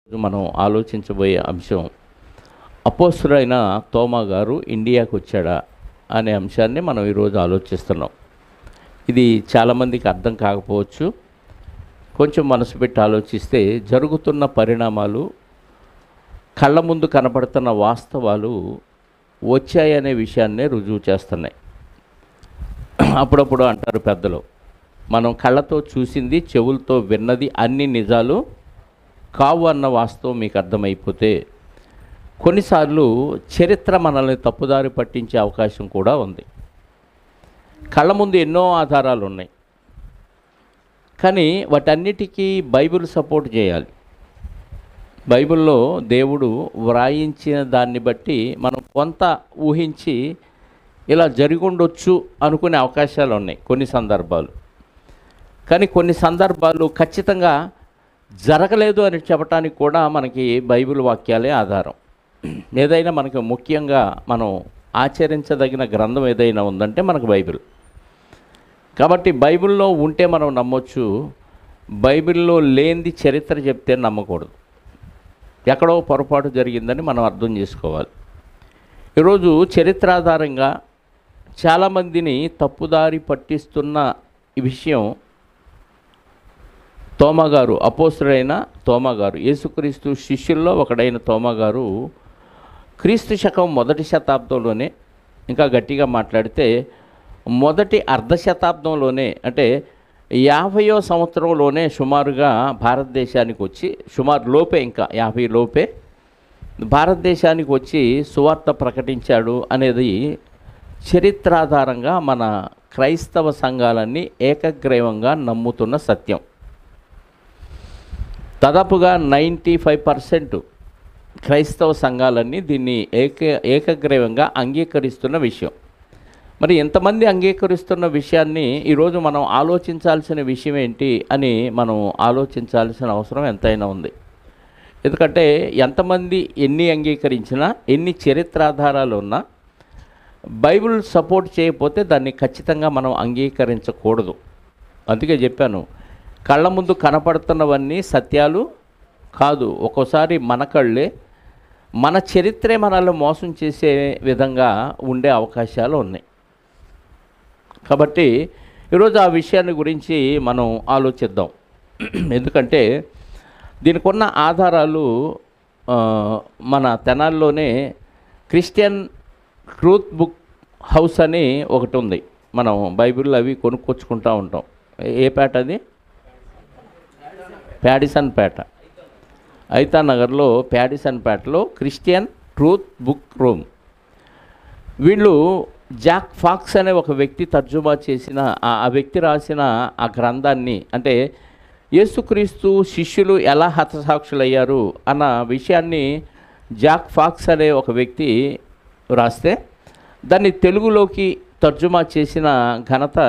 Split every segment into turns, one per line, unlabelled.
మనం ఆలోచించబోయే అంశం అపోస్తుడైన తోమా గారు ఇండియాకు వచ్చాడా అనే అంశాన్ని మనం ఈరోజు ఆలోచిస్తున్నాం. ఇది చాలామందికి అర్థం కాకపోవచ్చు. కొంచెం మనసు పెట్టి ఆలోచిస్తే జరుగుతున్న పరిణామాలు, కళ్ళ ముందు కనపడుతున్న వాస్తవాలు వచ్చాయనే విషయాన్నే రుజువు చేస్తున్నాయి. అప్పుడప్పుడు అంటారు పెద్దలు, మనం కళ్ళతో చూసింది, చెవులతో విన్నది అన్ని నిజాలు కావు అన్న వాస్తవం మీకు అర్థమైపోతే కొన్నిసార్లు చరిత్ర మనల్ని తప్పుదారి పట్టించే అవకాశం కూడా ఉంది. కళ్ళ ముందు ఎన్నో ఆధారాలు ఉన్నాయి, కానీ వాటన్నిటికీ బైబిల్ సపోర్ట్ చేయాలి. బైబిల్లో దేవుడు వ్రాయించిన దాన్ని బట్టి మనం కొంత ఊహించి ఇలా జరిగుండొచ్చు అనుకునే అవకాశాలు ఉన్నాయి కొన్ని సందర్భాలు. కానీ కొన్ని సందర్భాలు ఖచ్చితంగా జరగలేదు అని చెప్పడానికి కూడా మనకి బైబిల్ వాక్యాలే ఆధారం. ఏదైనా మనకు ముఖ్యంగా మనం ఆచరించదగిన గ్రంథం ఏదైనా ఉందంటే మనకు బైబిల్. కాబట్టి బైబిల్లో ఉంటే మనం నమ్మొచ్చు, బైబిల్లో లేనిది చరిత్ర చెప్తే నమ్మకూడదు. ఎక్కడో పొరపాటు జరిగిందని మనం అర్థం చేసుకోవాలి. ఈరోజు చరిత్ర ఆధారంగా చాలామందిని తప్పుదారి పట్టిస్తున్న ఈ విషయం తోమా గారు, అపోస్తుడైన తోమా గారు, యేసుక్రీస్తు శిష్యుల్లో ఒకడైన తోమా గారు క్రీస్తు శకం మొదటి శతాబ్దంలోనే, ఇంకా గట్టిగా మాట్లాడితే మొదటి అర్ధ శతాబ్దంలోనే, అంటే 50వ సంవత్సరంలోనే సుమారుగా భారతదేశానికి వచ్చి, సుమారు లోపే, ఇంకా 50 లోపే భారతదేశానికి వచ్చి సువార్త ప్రకటించాడు అనేది చరిత్రాధారంగా మన క్రైస్తవ సంఘాలన్నీ ఏకగ్రీవంగా నమ్ముతున్న సత్యం. దాదాపుగా 95% క్రైస్తవ సంఘాలన్నీ దీన్ని ఏకగ్రీవంగా అంగీకరిస్తున్న విషయం. మరి ఎంతమంది అంగీకరిస్తున్న విషయాన్ని ఈరోజు మనం ఆలోచించాల్సిన విషయం ఏంటి అని మనం ఆలోచించాల్సిన అవసరం ఎంతైనా ఉంది. ఎందుకంటే ఎంతమంది ఎన్ని అంగీకరించినా, ఎన్ని చరిత్రాధారాలు ఉన్నా బైబిల్ సపోర్ట్ చేయకపోతే దాన్ని ఖచ్చితంగా మనం అంగీకరించకూడదు. అందుకే చెప్పాను, కళ్ళ ముందు కనపడుతున్నవన్నీ సత్యాలు కాదు. ఒక్కోసారి మన కళ్ళే, మన చరిత్రే మనల్ని మోసం చేసే విధంగా ఉండే అవకాశాలు ఉన్నాయి. కాబట్టి ఈరోజు ఆ విషయాన్ని గురించి మనం ఆలోచిద్దాం. ఎందుకంటే దీనికి ఉన్న ఆధారాలు మన తెనాల్లోనే క్రిస్టియన్ ట్రూత్ బుక్ హౌస్ అని ఒకటి ఉంది. మనం బైబిల్ అవి కొనుక్కొచ్చుకుంటూ ఉంటాం. ఏ పేట అది? ప్యాడిసన్ పేట, ఐతా నగర్లో ప్యాడిసన్ పేటలో క్రిస్టియన్ ట్రూత్ బుక్ రూమ్. వీళ్ళు జాక్ ఫాక్స్ అనే ఒక వ్యక్తి తర్జుమా చేసిన, ఆ వ్యక్తి రాసిన ఆ గ్రంథాన్ని, అంటే యేసుక్రీస్తు శిష్యులు ఎలా హతసాక్షులయ్యారు అన్న విషయాన్ని జాక్ ఫాక్స్ అనే ఒక వ్యక్తి రాస్తే దాన్ని తెలుగులోకి తర్జుమా చేసిన ఘనత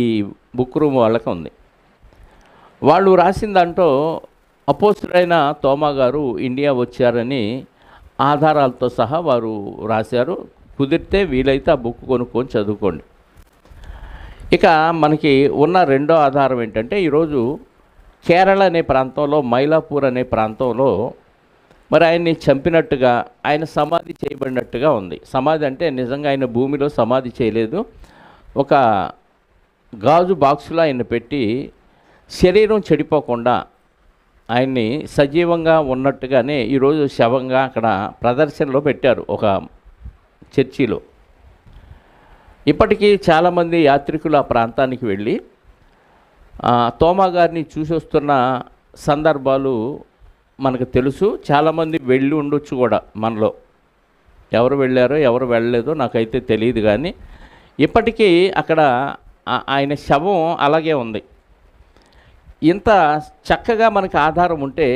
ఈ బుక్ రూమ్ వాళ్ళకి ఉంది. వాళ్ళు రాసిన దాంట్లో అపోస్తుడైన తోమా గారు ఇండియా వచ్చారని ఆధారాలతో సహా వారు రాశారు. కుదిరితే వీలైతే ఆ బుక్ కొనుక్కొని చదువుకోండి. ఇక మనకి ఉన్న రెండో ఆధారం ఏంటంటే, ఈరోజు కేరళ అనే ప్రాంతంలో, మైలాపూర్ అనే ప్రాంతంలో మరి ఆయన్ని చంపినట్టుగా, ఆయన సమాధి చేయబడినట్టుగా ఉంది. సమాధి అంటే నిజంగా ఆయన భూమిలో సమాధి చేయలేదు, ఒక గాజు బాక్సులో ఆయన పెట్టి శరీరం చెడిపోకుండా ఆయన్ని సజీవంగా ఉన్నట్టుగానే ఈరోజు శవంగా అక్కడ ప్రదర్శనలో పెట్టారు ఒక చర్చిలో. ఇప్పటికీ చాలామంది యాత్రికులు ఆ ప్రాంతానికి వెళ్ళి తోమా గారిని చూసి వస్తున్న సందర్భాలు మనకు తెలుసు. చాలామంది వెళ్ళి ఉండొచ్చు కూడా మనలో. ఎవరు వెళ్ళారో ఎవరు వెళ్ళలేదో నాకైతే తెలియదు, కానీ ఇప్పటికీ అక్కడ ఆయన శవం అలాగే ఉంది. ఇంత చక్కగా మనకు ఆధారం ఉంటే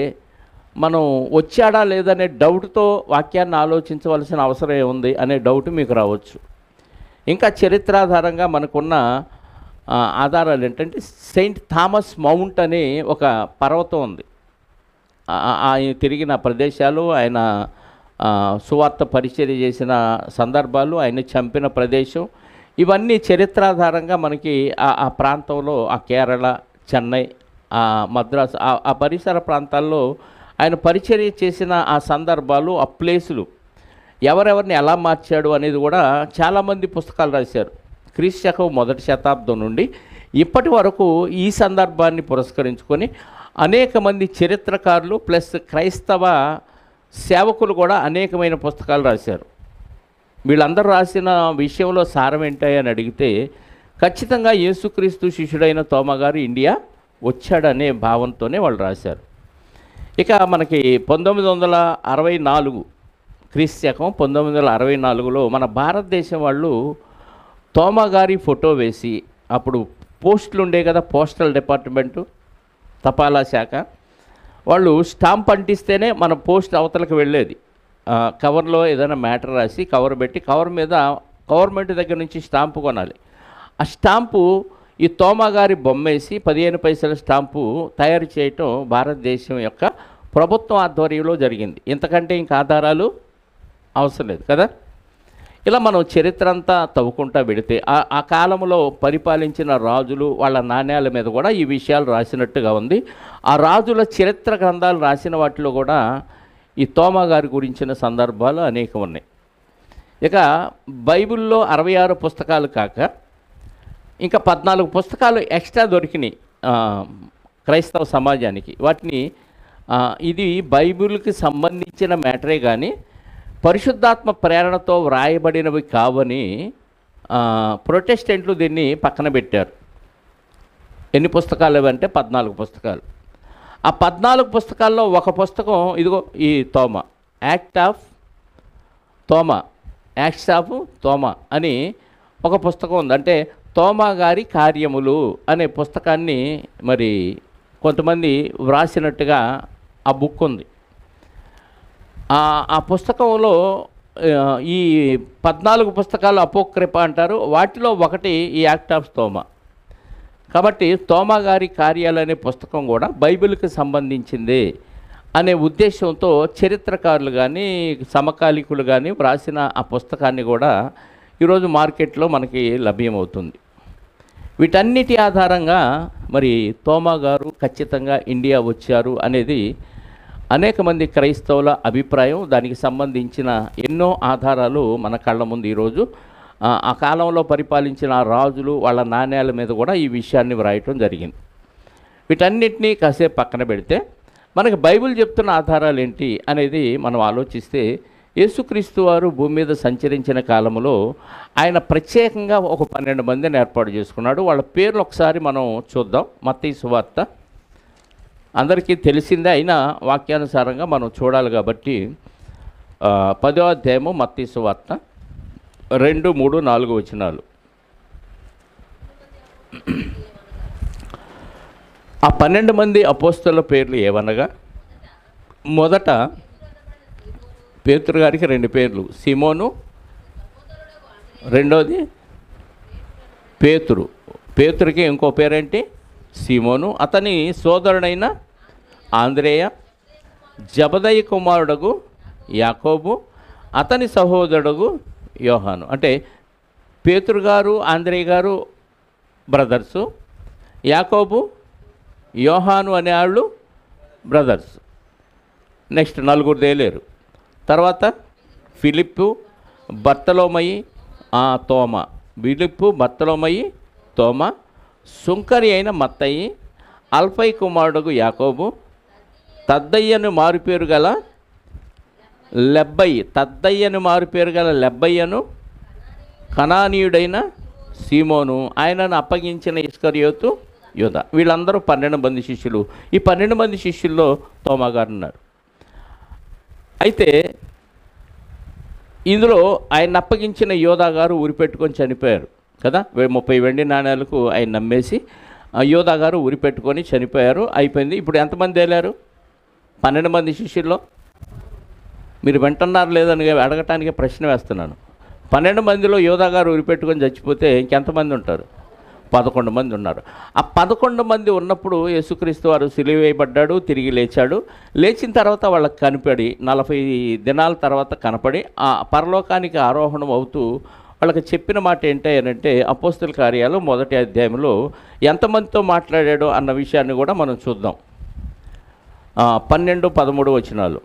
మనం వచ్చాడా లేదనే డౌట్తో వాక్యాన్ని ఆలోచించవలసిన అవసరం ఏముంది అనే డౌట్ మీకు రావచ్చు. ఇంకా చరిత్రాధారంగా మనకున్న ఆధారాలు ఏంటంటే, సెయింట్ థామస్ మౌంట్ అనే ఒక పర్వతం ఉంది. ఆయన తిరిగిన ప్రదేశాలు, ఆయన సువార్త పరిచర్య చేసిన సందర్భాలు, ఆయన చంపిన ప్రదేశం, ఇవన్నీ చరిత్రాధారంగా మనకి ఆ ప్రాంతంలో, ఆ కేరళ, చెన్నై, మద్రాసు, ఆ పరిసర ప్రాంతాల్లో ఆయన పరిచర్య చేసిన ఆ సందర్భాలు, ఆ ప్లేసులు, ఎవరెవరిని ఎలా మార్చాడు అనేది కూడా చాలామంది పుస్తకాలు రాశారు. క్రీస్తు శకం 1వ శతాబ్దం నుండి ఇప్పటి వరకు ఈ సందర్భాన్ని పురస్కరించుకొని అనేక మంది చరిత్రకారులు ప్లస్ క్రైస్తవ సేవకులు కూడా అనేకమైన పుస్తకాలు రాశారు. వీళ్ళందరూ రాసిన విషయంలో సారం ఏంటని అడిగితే ఖచ్చితంగా యేసుక్రీస్తు శిష్యుడైన తోమా గారు ఇండియా వచ్చాడనే భావంతోనే వాళ్ళు రాశారు. ఇక మనకి 1964 క్రీస్తు శకం 1964లో మన భారతదేశం వాళ్ళు తోమా గారి ఫోటో వేసి, అప్పుడు పోస్టులు ఉండే కదా, పోస్టల్ డిపార్ట్మెంటు, తపాలా శాఖ వాళ్ళు స్టాంప్ అంటిస్తేనే మన పోస్ట్ అవతలకు వెళ్ళేది. కవర్లో ఏదైనా మ్యాటర్ రాసి కవర్ పెట్టి, కవర్ మీద గవర్నమెంట్ దగ్గర నుంచి స్టాంపు కొనాలి. ఆ స్టాంపు ఈ తోమా గారి బొమ్మేసి 15 పైసల స్టాంపు తయారు చేయటం భారతదేశం యొక్క ప్రభుత్వం ఆధ్వర్యంలో జరిగింది. ఇంతకంటే ఇంక ఆధారాలు అవసరం లేదు కదా. ఇలా మనం చరిత్ర అంతా తవ్వుకుంటా వెళితే ఆ కాలంలో పరిపాలించిన రాజులు వాళ్ళ నాణ్యాల మీద కూడా ఈ విషయాలు రాసినట్టుగా ఉంది. ఆ రాజుల చరిత్ర గ్రంథాలు రాసిన వాటిలో కూడా ఈ తోమా గారి గురించిన సందర్భాలు అనేకం ఉన్నాయి. ఇక బైబిల్లో 66 పుస్తకాలు కాక ఇంకా 14 పుస్తకాలు ఎక్స్ట్రా దొరికినాయి క్రైస్తవ సమాజానికి. వాటిని ఇది బైబిల్కి సంబంధించిన మ్యాటరే కానీ పరిశుద్ధాత్మ ప్రేరణతో వ్రాయబడినవి కావని ప్రొటెస్టెంట్లు దీన్ని పక్కన పెట్టారు. ఎన్ని పుస్తకాలు అంటే 14 పుస్తకాలు. ఆ 14 పుస్తకాల్లో ఒక పుస్తకం ఇదిగో ఈ తోమా, యాక్ట్స్ ఆఫ్ తోమా అని ఒక పుస్తకం ఉంది. అంటే తోమా గారి కార్యములు అనే పుస్తకాన్ని మరి కొంతమంది వ్రాసినట్టుగా ఆ బుక్ ఉంది. ఆ పుస్తకంలో ఈ 14 పుస్తకాలు అపోక్రిఫ అంటారు. వాటిలో ఒకటి ఈ యాక్ట్ ఆఫ్ తోమా. కాబట్టి తోమా గారి కార్యాలు అనే పుస్తకం కూడా బైబిల్కి సంబంధించింది అనే ఉద్దేశంతో చరిత్రకారులు కానీ సమకాలీకులు కానీ వ్రాసిన ఆ పుస్తకాన్ని కూడా ఈరోజు మార్కెట్లో మనకి లభ్యమవుతుంది. వీటన్నిటి ఆధారంగా మరి తోమా గారు ఖచ్చితంగా ఇండియా వచ్చారు అనేది అనేక మంది క్రైస్తవుల అభిప్రాయం. దానికి సంబంధించిన ఎన్నో ఆధారాలు మన కళ్ళ ముందు ఈరోజు ఆ కాలంలో పరిపాలించిన రాజులు వాళ్ళ నాణ్యాల మీద కూడా ఈ విషయాన్ని వ్రాయటం జరిగింది. వీటన్నిటినీ కాసేపు పక్కన పెడితే మనకి బైబిల్ చెప్తున్న ఆధారాలు ఏంటి అనేది మనం ఆలోచిస్తే, యేసుక్రీస్తు వారు భూమి మీద సంచరించిన కాలంలో ఆయన ప్రత్యేకంగా ఒక 12 మందిని ఏర్పాటు చేసుకున్నాడు. వాళ్ళ పేర్లు ఒకసారి మనం చూద్దాం. మత్తయి సువార్త అందరికీ తెలిసిందే, అయినా వాక్యానుసారంగా మనం చూడాలి కాబట్టి 10వ అధ్యాయము మత్తయి సువార్త 2, 3, 4 వచనాలు. ఆ 12 మంది అపోస్తలుల పేర్లు ఏవనగా, మొదట పేతురు గారికి 2 పేర్లు, సిమోను, రెండోది పేతురు. పేతురుకి ఇంకో పేరేంటి? సిమోను. అతని సోదరుడైన ఆంద్రేయ, జబదయి కుమారుడగు యాకోబు, అతని సహోదరుడు యోహాను. అంటే పేతురు గారు ఆంద్రేయ గారు బ్రదర్సు, యాకోబు యోహాను అనే వాళ్ళు బ్రదర్స్. నెక్స్ట్ 4 తేలేరు. తర్వాత ఫిలిప్పు, బర్తలోమయి, తోమా. ఫిలిప్పు, బర్తలోమయి, తోమా, సుంకరి అయిన మత్తయి, అల్ఫై కుమారుడు యాకోబు, తద్దయ్యను మారుపేరు గల లెబ్బయి, తద్దయ్యను మారుపేరు గల లెబ్బయ్యను, కనానీయుడైన సీమోను, ఆయనను అప్పగించిన ఇస్కరియోతు యూద. వీళ్ళందరూ 12 మంది శిష్యులు. ఈ 12 మంది శిష్యుల్లో తోమా గారు ఉన్నారు. అయితే ఇందులో ఆయన అప్పగించిన యోధా గారు ఉరిపెట్టుకొని చనిపోయారు కదా. 30 వెండి నాణ్యాలకు ఆయన నమ్మేసి యోధా గారు ఉరిపెట్టుకొని చనిపోయారు. అయిపోయింది. ఇప్పుడు ఎంతమంది తేలారు? 12 మంది శిష్యుల్లో. మీరు వింటున్నారు లేదని అడగటానికి ప్రశ్న వేస్తున్నాను. 12 మందిలో యోధా గారు ఉరిపెట్టుకొని చచ్చిపోతే ఇంకెంతమంది ఉంటారు? 11 మంది ఉన్నారు. ఆ 11 మంది ఉన్నప్పుడు యేసుక్రీస్తు వారు సిలువ వేయబడ్డాడు, తిరిగి లేచాడు. లేచిన తర్వాత వాళ్ళకి కనపడి 40 దినాల తర్వాత కనపడి ఆ పరలోకానికి ఆరోహణం అవుతూ వాళ్ళకి చెప్పిన మాట ఏంటంటే, అపోస్తల కార్యాలు 1వ అధ్యాయంలో ఎంతమందితో మాట్లాడాడో అన్న విషయాన్ని కూడా మనం చూద్దాం. 12, 13 వచనాలు.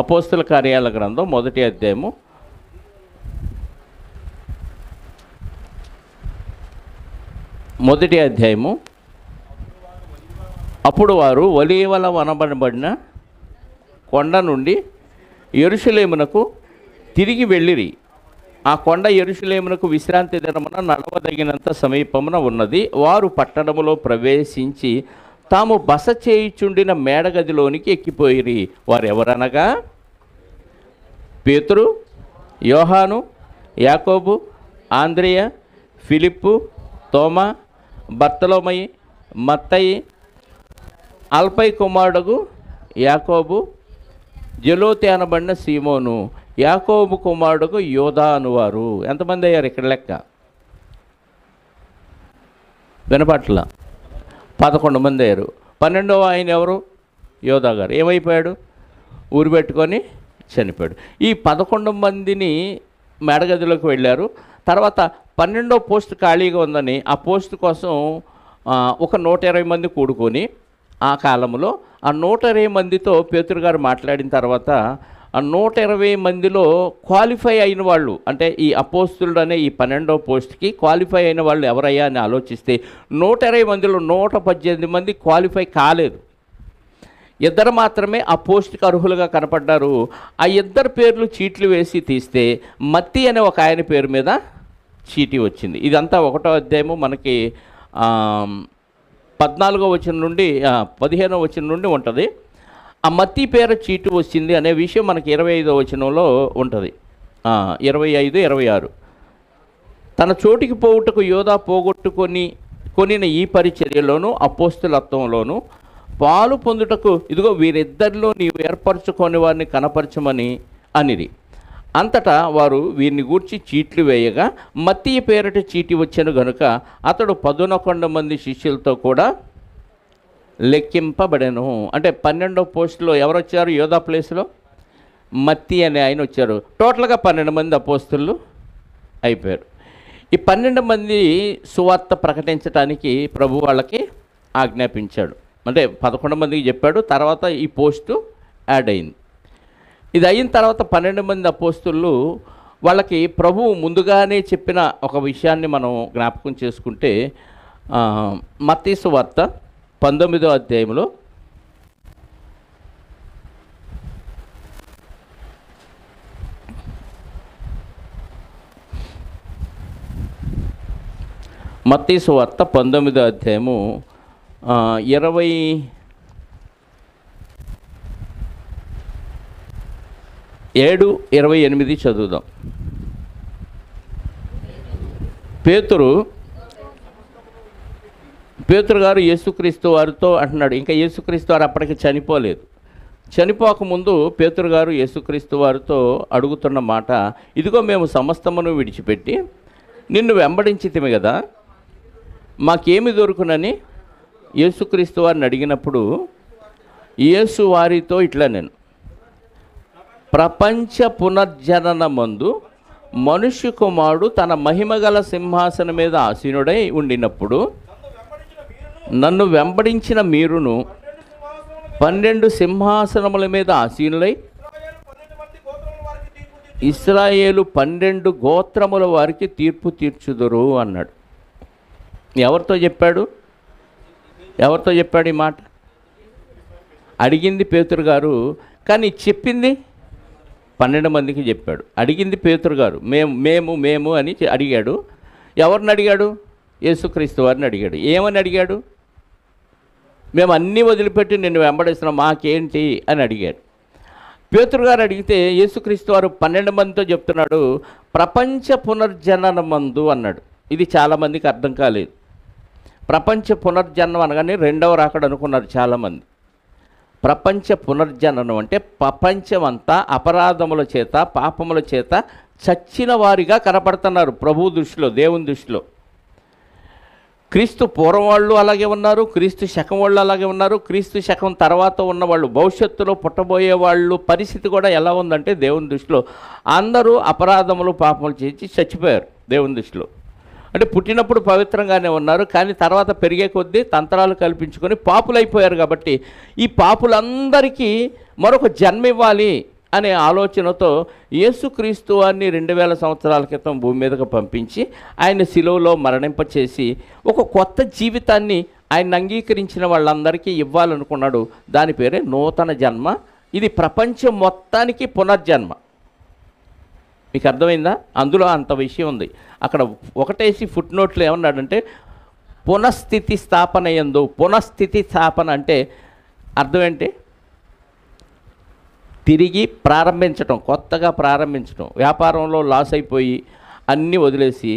అపోస్తుల కార్యాల గ్రంథం 1వ అధ్యాయము 1వ అధ్యాయము. అప్పుడు వారు ఒలీవల వనబడిన కొండ నుండి యెరూషలేమునకు తిరిగి వెళ్ళిరి. ఆ కొండ యెరూషలేమునకు విశ్రాంతి దినమున నడవదగినంత సమీపమున ఉన్నది. వారు పట్టణములో ప్రవేశించి తాము బస చేయుచుండిన మేడగదిలోనికి ఎక్కిపోయిరి. వారు ఎవరనగా పేతురు, యోహాను, యాకోబు, ఆంద్రేయ, ఫిలిప్పు, తోమా, బర్తలోమయి, మత్తయి, అల్పై కుమారుడు యాకోబు, జెలోతి అనబడిన సీమోను, యాకోబు కుమారుడు యోధా అనువారు. ఎంతమంది అయ్యారు ఇక్కడ లెక్క? వినపట్ల 11 మంది అయ్యారు. 12వ ఆయన ఎవరు? యోధా గారు. ఏమైపోయాడు? ఊరు పెట్టుకొని చనిపోయాడు. ఈ 11 మందిని మేడగదిలోకి వెళ్ళారు. తర్వాత 12వ పోస్ట్ ఖాళీగా ఉందని ఆ పోస్ట్ కోసం ఒక 120 మంది కూడుకొని ఆ కాలంలో ఆ 120 మందితో పేతురు గారు మాట్లాడిన తర్వాత ఆ 120 మందిలో క్వాలిఫై అయిన వాళ్ళు, అంటే ఈ అపోస్తులుడు అనే ఈ 12వ పోస్ట్కి క్వాలిఫై అయిన వాళ్ళు ఎవరయ్యా అని ఆలోచిస్తే 120 మందిలో 118 మంది క్వాలిఫై కాలేదు. 2 మాత్రమే ఆ పోస్ట్కి అర్హులుగా కనపడ్డారు. ఆ 2 పేర్లు చీట్లు వేసి తీస్తే మత్తి అనే ఒక ఆయన పేరు మీద చీటీ వచ్చింది. ఇదంతా 1వ అధ్యాయము మనకి 14వ వచనం నుండి 15వ వచనం నుండి ఉంటుంది. ఆ మత్తి పేరు చీటు వచ్చింది అనే విషయం మనకి 25వ వచనంలో ఉంటుంది. 25, 26. తన చోటికి పోవుటకు యోధా కొనిన ఈ పరిచర్యలోను అపోస్తులత్వంలోను పాలు పొందుటకు ఇదిగో వీరిద్దరిలో నీవు ఏర్పరచుకొని వారిని కనపరచమని అనిరి. అంతటా వారు వీరిని గూర్చి చీట్లు వేయగా మత్తీ పేరట చీటి వచ్చెను గనుక అతడు 11 మంది శిష్యులతో కూడా లెక్కింపబడెను. అంటే 12వ పోస్టులో ఎవరు వచ్చారు? యోధా ప్లేస్లో మత్తీ అనే ఆయన వచ్చారు. టోటల్గా 12 మంది అపోస్తులు అయిపోయారు. ఈ 12 మంది సువార్త ప్రకటించడానికి ప్రభు వాళ్ళకి ఆజ్ఞాపించాడు. అంటే 11 మందికి చెప్పాడు. తర్వాత ఈ పోస్టు యాడ్ అయింది. ఇది అయిన తర్వాత 12 మంది అపోస్తులు వాళ్ళకి ప్రభువు ముందుగానే చెప్పిన ఒక విషయాన్ని మనం జ్ఞాపకం చేసుకుంటే మత్తయి సువార్త 19వ అధ్యాయంలో మత్తయి సువార్త 19వ అధ్యాయము 27-28 చదువుదాం. పేతురు గారు యేసుక్రీస్తు వారితో అంటున్నాడు. ఇంకా యేసుక్రీస్తు వారు అప్పటికి చనిపోలేదు. చనిపోకముందు పేతురు గారు యేసుక్రీస్తు వారితో అడుగుతున్న మాట, ఇదిగో మేము సమస్తమును విడిచిపెట్టి నిన్ను వెంబడించితిమి కదా, మాకేమి దొరుకునని యేసుక్రీస్తు వారిని అడిగినప్పుడు యేసు వారితో ఇట్లా, నేను ప్రపంచ పునర్జననమందు మనుష్య కుమారుడు తన మహిమగల సింహాసనం మీద ఆసీనుడై ఉండినప్పుడు నన్ను వెంబడించిన మీరును 12 సింహాసనముల మీద ఆసీనులై ఇశ్రాయేలు 12 గోత్రముల వారికి తీర్పు తీర్చుదురు అన్నాడు. ఎవరితో చెప్పాడు ఈ మాట? అడిగింది పేతురు గారు, కానీ చెప్పింది 12 మందికి చెప్పాడు. అడిగింది పేతురు గారు, మేము అని అడిగాడు. ఎవరిని అడిగాడు? యేసుక్రీస్తు వారిని అడిగాడు. ఏమని అడిగాడు? మేము అన్నీ వదిలిపెట్టి నిన్ను వెంబడిస్తున్నాం, మాకేంటి అని అడిగాడు. పేతురు గారు అడిగితే యేసుక్రీస్తు వారు 12 మందితో చెప్తున్నాడు, ప్రపంచ పునర్జననమందు అన్నాడు. ఇది చాలామందికి అర్థం కాలేదు. ప్రపంచ పునర్జననం అనగానే 2వ రాకడ అనుకున్నారు చాలామంది. ప్రపంచ పునర్జననం అంటే ప్రపంచం అంతా అపరాధముల చేత పాపముల చేత చచ్చిన వారిగా కనపడుతున్నారు ప్రభు దృష్టిలో, దేవుని దృష్టిలో. క్రీస్తు పూర్వం వాళ్ళు అలాగే ఉన్నారు, క్రీస్తు శకం వాళ్ళు అలాగే ఉన్నారు, క్రీస్తు శకం తర్వాత ఉన్నవాళ్ళు, భవిష్యత్తులో పుట్టబోయే వాళ్ళు పరిస్థితి కూడా ఎలా ఉందంటే దేవుని దృష్టిలో అందరూ అపరాధములు పాపములు చేసి చచ్చిపోయారు దేవుని దృష్టిలో. అంటే పుట్టినప్పుడు పవిత్రంగానే ఉన్నారు, కానీ తర్వాత పెరిగే కొద్దీ తంత్రాలు కల్పించుకొని పాపులైపోయారు. కాబట్టి ఈ పాపులందరికీ మరొక జన్మ ఇవ్వాలి అనే ఆలోచనతో యేసుక్రీస్తు వారిని 2000 సంవత్సరాల క్రితం భూమి మీదకు పంపించి ఆయన శిలువలో మరణింపచేసి ఒక కొత్త జీవితాన్ని ఆయన అంగీకరించిన వాళ్ళందరికీ ఇవ్వాలనుకున్నాడు. దాని పేరే నూతన జన్మ. ఇది ప్రపంచం మొత్తానికి పునర్జన్మ. మీకు అర్థమైందా? అందులో అంత విషయం ఉంది. అక్కడ ఒకటేసి ఫుట్ నోట్లు ఏమన్నాడంటే పునఃస్థితి స్థాపన యందు. పునఃస్థితి స్థాపన అంటే అర్థం ఏంటి? తిరిగి ప్రారంభించటం, కొత్తగా ప్రారంభించటం. వ్యాపారంలో లాస్ అయిపోయి అన్నీ వదిలేసి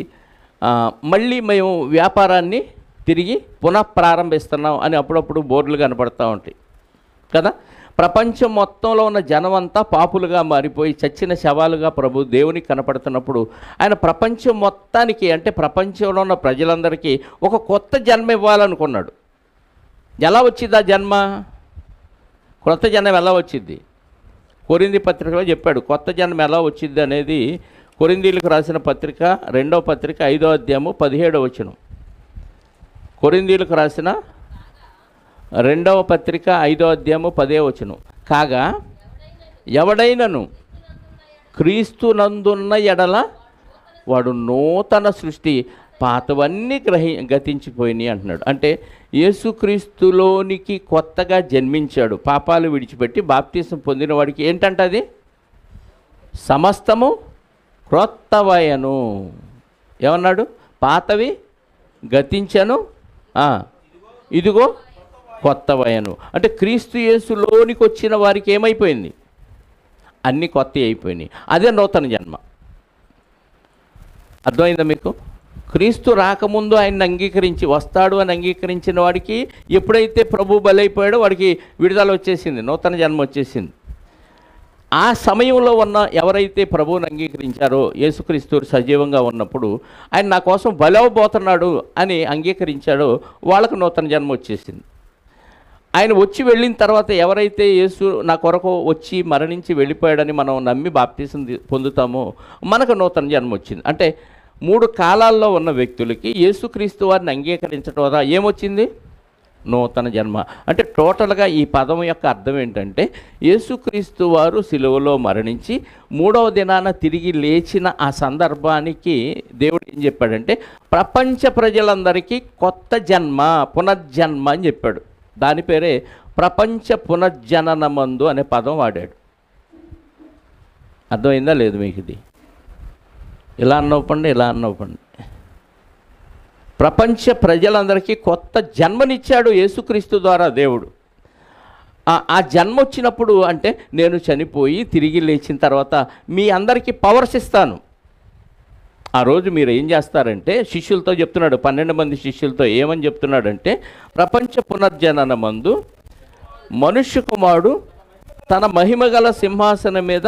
మళ్ళీ మేము వ్యాపారాన్ని తిరిగి పునఃప్రారంభిస్తున్నాం అని అప్పుడప్పుడు బోర్డులు కనపడతా ఉంటాయి కదా. ప్రపంచం మొత్తంలో ఉన్న జనం అంతా పాపులుగా మారిపోయి చచ్చిన శవాలుగా ప్రభు దేవునికి కనపడుతున్నప్పుడు ఆయన ప్రపంచం మొత్తానికి, అంటే ప్రపంచంలో ఉన్న ప్రజలందరికీ ఒక కొత్త జన్మ ఇవ్వాలనుకున్నాడు. ఎలా వచ్చింది ఆ జన్మ? కొత్త జన్మ ఎలా వచ్చింది? కొరింథీ పత్రికలో చెప్పాడు కొత్త జన్మ ఎలా వచ్చింది అనేది. కొరింథీలకు రాసిన పత్రిక 2వ పత్రిక 5వ అధ్యాయము 17వ వచనం. కొరింథీలకు రాసిన 2వ పత్రిక 5వ అధ్యాయము 10వ వచనం. కాగా ఎవడైనను క్రీస్తునందున్న ఎడల వాడు నూతన సృష్టి, పాతవన్నీ గతించిపోయినాయి అంటున్నాడు. అంటే యేసుక్రీస్తులోనికి కొత్తగా జన్మించాడు. పాపాలు విడిచిపెట్టి బాప్తీసం పొందిన వాడికి ఏంటంట అది? సమస్తము క్రొత్తవయను. ఏమన్నాడు? పాతవి గతించను, ఇదిగో కొత్తవయను. అంటే క్రీస్తు యేసులోనికి వచ్చిన వారికి ఏమైపోయింది? అన్నీ కొత్త అయిపోయినాయి. అదే నూతన జన్మ. అర్థమైందా మీకు? క్రీస్తు రాకముందు ఆయన్ని అంగీకరించి వస్తాడు అని అంగీకరించిన వాడికి ఎప్పుడైతే ప్రభు బలైపోయాడో వాడికి విడుదల వచ్చేసింది, నూతన జన్మ వచ్చేసింది. ఆ సమయంలో ఉన్న ఎవరైతే ప్రభువుని అంగీకరించారో, యేసుక్రీస్తు సజీవంగా ఉన్నప్పుడు ఆయన నా కోసం బలవబోతున్నాడు అని అంగీకరించాడో వాళ్ళకు నూతన జన్మ వచ్చేసింది. ఆయన వచ్చి వెళ్ళిన తర్వాత ఎవరైతే యేసు నా కొరకు వచ్చి మరణించి వెళ్ళిపోయాడని మనం నమ్మి బాప్తీసం పొందుతామో మనకు నూతన జన్మ వచ్చింది. అంటే 3 కాలాల్లో ఉన్న వ్యక్తులకి యేసుక్రీస్తు వారిని అంగీకరించడం ద్వారా ఏమొచ్చింది? నూతన జన్మ. అంటే టోటల్గా ఈ పదం యొక్క అర్థం ఏంటంటే యేసుక్రీస్తు వారు సిలువలో మరణించి 3వ దినాన తిరిగి లేచిన ఆ సందర్భానికి దేవుడు ఏం చెప్పాడంటే ప్రపంచ ప్రజలందరికీ కొత్త జన్మ, పునర్జన్మ అని చెప్పాడు. దాని పేరే ప్రపంచ పునర్జననమందు అనే పదం వాడాడు. అర్థమైందా లేదు మీకు? ఇది ఇలా అన్నవ్వండి, ఇలా అన్నవ్వండి. ప్రపంచ ప్రజలందరికీ కొత్త జన్మనిచ్చాడు యేసుక్రీస్తు ద్వారా దేవుడు. ఆ జన్మ వచ్చినప్పుడు అంటే నేను చనిపోయి తిరిగి లేచిన తర్వాత మీ అందరికీ పవర్స్ ఇస్తాను. ఆ రోజు మీరు ఏం చేస్తారంటే శిష్యులతో చెప్తున్నాడు, 12 మంది శిష్యులతో ఏమని చెప్తున్నాడంటే ప్రపంచ పునర్జననమందు మనుష్య కుమారుడు తన మహిమగల సింహాసనం మీద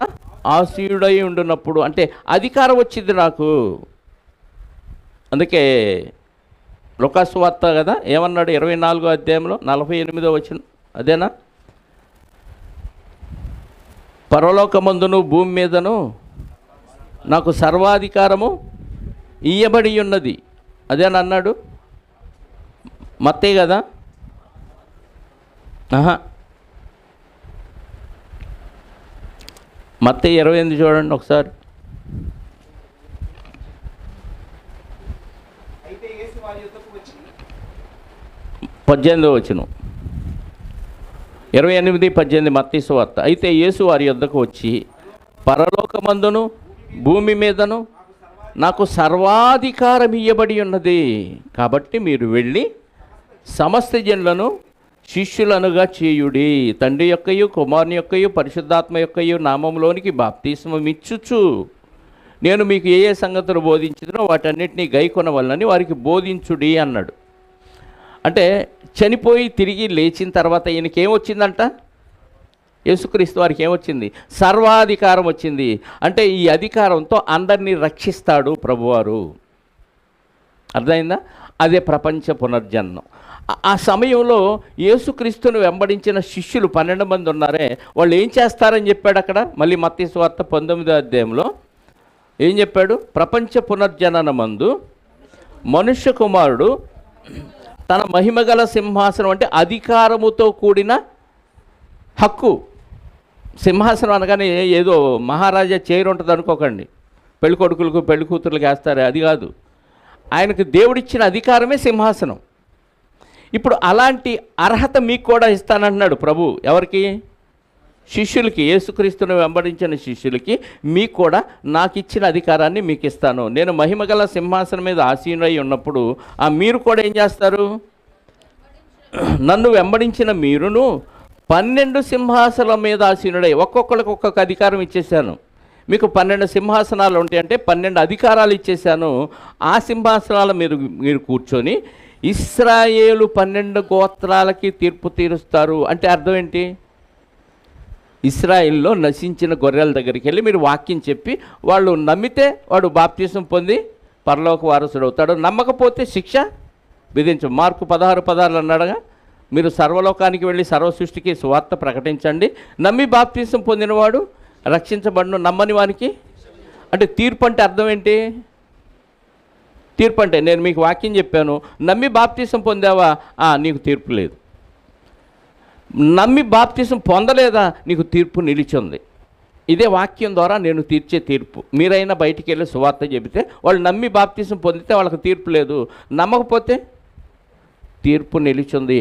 ఆసీనుడై ఉండునప్పుడు, అంటే అధికారం వచ్చింది నాకు. అందుకే లూకాసు వార్త కదా ఏమన్నాడు 24వ అధ్యాయంలో 48వ వచనం, అదేనా? పరలోకమందును భూమి మీదను నాకు సర్వాధికారము ఇయ్యబడి ఉన్నది, అదేనా అన్నాడు? మత్తయి కదా? మత్తయి 28 చూడండి ఒకసారి. 18వ వచనం, 28-18 మత్తయి సువార్త. అయితే యేసు వారి యొద్దకు వచ్చి పరలోకమందును భూమి మీదను నాకు సర్వాధికారం ఇయ్యబడి ఉన్నది, కాబట్టి మీరు వెళ్ళి సమస్త జనులను శిష్యులనుగా చేయుడి, తండ్రి యొక్కయు కుమారుని యొక్కయు పరిశుద్ధాత్మ యొక్కయు నామములోనికి బాప్తిస్మం ఇచ్చుచు నేను మీకు ఏ సంగతులు బోధించునో వాటన్నిటినీ గైకొనవలనని వారికి బోధించుడి అన్నాడు. అంటే చనిపోయి తిరిగి లేచిన తర్వాత ఈయనకి ఏమొచ్చిందంట? యేసుక్రీస్తు వారికి ఏమొచ్చింది? సర్వాధికారం వచ్చింది. అంటే ఈ అధికారంతో అందరినీ రక్షిస్తాడు ప్రభువారు. అర్థమైందా? అదే ప్రపంచ పునర్జన్మం. ఆ సమయంలో యేసుక్రీస్తును వెంబడించిన శిష్యులు 12 మంది ఉన్నారే, వాళ్ళు ఏం చేస్తారని చెప్పాడు అక్కడ. మళ్ళీ మత్తయి సువార్త 19వ అధ్యాయంలో ఏం చెప్పాడు? ప్రపంచ పునర్జననమందు మనుష్య కుమారుడు తన మహిమగల సింహాసనం అంటే అధికారముతో కూడిన హక్కు. సింహాసనం అనగానే ఏదో మహారాజా చైర్ ఉంటుంది అనుకోకండి, పెళ్లి కొడుకులకు పెళ్లి కూతురులకు వేస్తారు, అది కాదు. ఆయనకు దేవుడిచ్చిన అధికారమే సింహాసనం. ఇప్పుడు అలాంటి అర్హత మీకు కూడా ఇస్తానంటున్నాడు ప్రభు. ఎవరికి? శిష్యులకి, యేసుక్రీస్తును వెంబడించిన శిష్యులకి మీకు కూడా నాకు ఇచ్చిన అధికారాన్ని మీకు ఇస్తాను. నేను మహిమగల సింహాసనం మీద ఆసీనుడై ఉన్నప్పుడు మీరు కూడా ఏం చేస్తారు? నన్ను వెంబడించిన మీరును 12 సింహాసనాల మీద ఆసీనుడై, ఒక్కొక్కరికి ఒక్కొక్క అధికారం ఇచ్చేసాను. మీకు 12 సింహాసనాలు ఉంటాయంటే 12 అధికారాలు ఇచ్చేసాను. ఆ సింహాసనాల మీద మీరు కూర్చొని ఇశ్రాయేలు 12 గోత్రాలకి తీర్పు తీరుస్తారు. అంటే అర్థం ఏంటి? ఇశ్రాయేల్లో నశించిన గొర్రెల దగ్గరికి వెళ్ళి మీరు వాక్యం చెప్పి వాళ్ళు నమ్మితే వాడు బాప్తిసం పొంది పరలోక వారసుడు అవుతాడు, నమ్మకపోతే శిక్ష విధించు. మార్కు 16:16 అన్నాడుగా, మీరు సర్వలోకానికి వెళ్ళి సర్వ సృష్టికి సువార్త ప్రకటించండి, నమ్మి బాప్తిసం పొందినవాడు రక్షించబడును, నమ్మని వానికి అంటే తీర్పు. అంటే అర్థం ఏంటి? తీర్పు అంటే నేను మీకు వాక్యం చెప్పాను, నమ్మి బాప్తిసం పొందావా, నీకు తీర్పు లేదు. నమ్మి బాప్తిసం పొందలేదా, నీకు తీర్పు నిలిచింది. ఇదే వాక్యం ద్వారా నేను తీర్చే తీర్పు. మీరైనా బయటికి వెళ్ళి సువార్త చెబితే వాళ్ళు నమ్మి బాప్తిసం పొందితే వాళ్ళకి తీర్పు లేదు, నమ్మకపోతే తీర్పు నిలిచింది.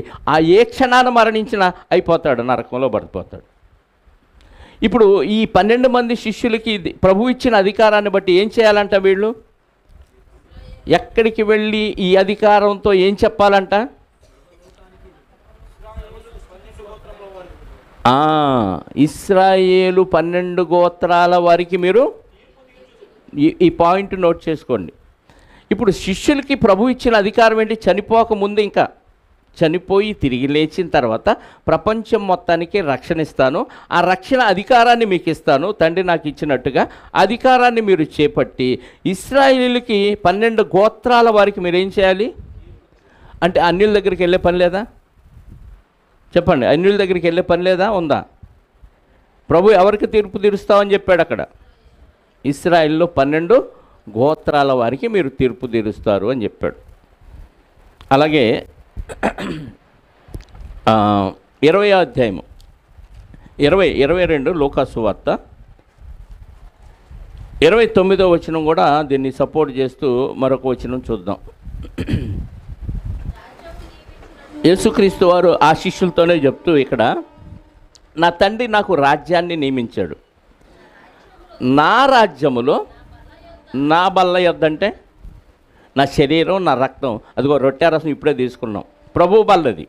ఏ క్షణాన మరణించినా అయిపోతాడు, నరకంలో పడిపోతాడు. ఇప్పుడు ఈ 12 మంది శిష్యులకి ప్రభు ఇచ్చిన అధికారాన్ని బట్టి ఏం చేయాలంట? వీళ్ళు ఎక్కడికి వెళ్ళి ఈ అధికారంతో ఏం చెప్పాలంట? ఇశ్రాయేలు 12 గోత్రాల వారికి మీరు ఈ పాయింట్ నోట్ చేసుకోండి. ఇప్పుడు శిష్యులకి ప్రభు ఇచ్చిన అధికారం ఏంటి? చనిపోక ముందు, ఇంకా చనిపోయి తిరిగి లేచిన తర్వాత ప్రపంచం మొత్తానికి రక్షణ ఇస్తాను, ఆ రక్షణ అధికారాన్ని మీకు ఇస్తాను, తండ్రి నాకు ఇచ్చినట్టుగా అధికారాన్ని మీరు చేపట్టి ఇశ్రాయేలుకి 12 గోత్రాల వారికి మీరేం చేయాలి? అంటే అన్యుల దగ్గరికి వెళ్ళే పని లేదా? చెప్పండి, అన్యుల దగ్గరికి వెళ్ళే పని లేదా? ఉందా? ప్రభు ఎవరికి తీర్పు తీరుస్తామని చెప్పాడు అక్కడ? ఇశ్రాయేల్లో 12 గోత్రాల వారికి మీరు తీర్పు తీరుస్తారు అని చెప్పాడు. అలాగే 20వ అధ్యాయము 22 లూకాసు వార్త 29వ వచనం కూడా దీన్ని సపోర్ట్ చేస్తూ మరొక వచనం చూద్దాం. యేసుక్రీస్తు వారు ఆ శిష్యులతోనే చెప్తూ ఇక్కడ, నా తండ్రి నాకు రాజ్యాన్ని నియమించాడు, నా రాజ్యములో నా బల్ల యొద్దంటే నా శరీరం, నా రక్తం, అదిగో రొట్టె రసం ఇప్పుడే తీసుకున్నాం, ప్రభు బల్లది.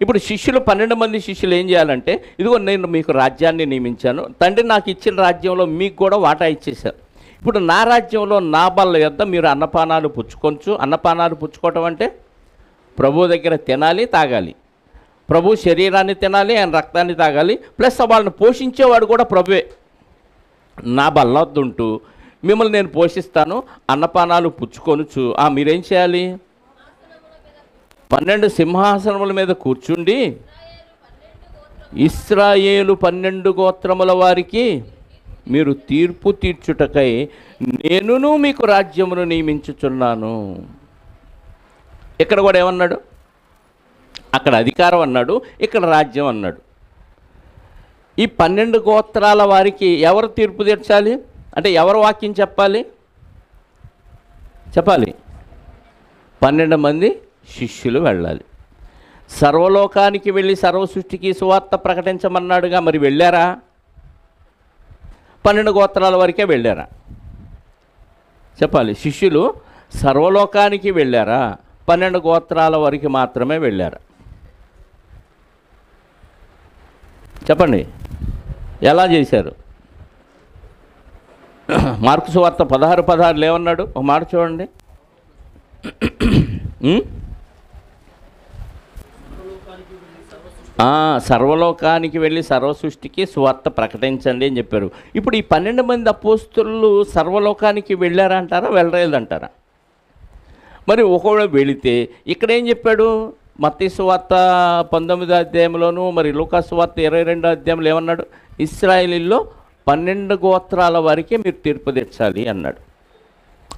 ఇప్పుడు శిష్యులు 12 మంది శిష్యులు ఏం చేయాలంటే, ఇదిగో నేను మీకు రాజ్యాన్ని నియమించాను, తండ్రి నాకు ఇచ్చిన రాజ్యంలో మీకు కూడా వాటా ఇచ్చేశారు. ఇప్పుడు నా రాజ్యంలో నా బల్ల యొద్ద మీరు అన్నపానాలు పుచ్చుకోవచ్చు. అన్నపానాలు పుచ్చుకోవటం అంటే ప్రభు దగ్గర తినాలి, తాగాలి, ప్రభు శరీరాన్ని తినాలి, ఆయన రక్తాన్ని తాగాలి, ప్లస్ వాళ్ళని పోషించేవాడు కూడా ప్రభువే. నా బల్లొద్దుంటూ మిమ్మల్ని నేను పోషిస్తాను, అన్నపానాలు పుచ్చుకొనుచు మీరేం చేయాలి? 12 సింహాసనముల మీద కూర్చుండి ఇశ్రాయేలు 12 గోత్రముల వారికి మీరు తీర్పు తీర్చుటకై నేనును మీకు రాజ్యమును నియమించుచున్నాను. ఇక్కడ కూడా ఏమన్నాడు? అక్కడ అధికారం అన్నాడు, ఇక్కడ రాజ్యం అన్నాడు. ఈ 12 గోత్రాల వారికి ఎవరు తీర్పు తీర్చాలి? అంటే ఎవరు వాక్యం చెప్పాలి? 12 మంది శిష్యులు వెళ్ళాలి. సర్వలోకానికి వెళ్ళి సర్వ సృష్టికి సువార్త ప్రకటించమన్నాడుగా, మరి వెళ్ళారా? 12 గోత్రాల వరకే వెళ్ళారా? చెప్పాలి. శిష్యులు సర్వలోకానికి వెళ్ళారా? 12 గోత్రాల వరకు మాత్రమే వెళ్ళారా? చెప్పండి, ఎలా చేశారు? మార్కు సువార్త 16:16 ఏమన్నాడు? ఒక మాట చూడండి. సర్వలోకానికి వెళ్ళి సర్వ సృష్టికి సువార్త ప్రకటించండి అని చెప్పారు. ఇప్పుడు ఈ 12 మంది అపోస్తులు సర్వలోకానికి వెళ్ళారా అంటారా, వెళ్ళలేదంటారా? మరి ఒకవేళ వెళితే ఇక్కడ ఏం చెప్పాడు? మత్తయి సువార్త 19వ అధ్యాయంలోను, మరి లూకాసు సువార్త 22వ అధ్యాయంలో ఏమన్నాడు? ఇశ్రాయేలీల్లో 12 గోత్రాల వారికి మీరు తీర్పు తీర్చాలి అన్నాడు.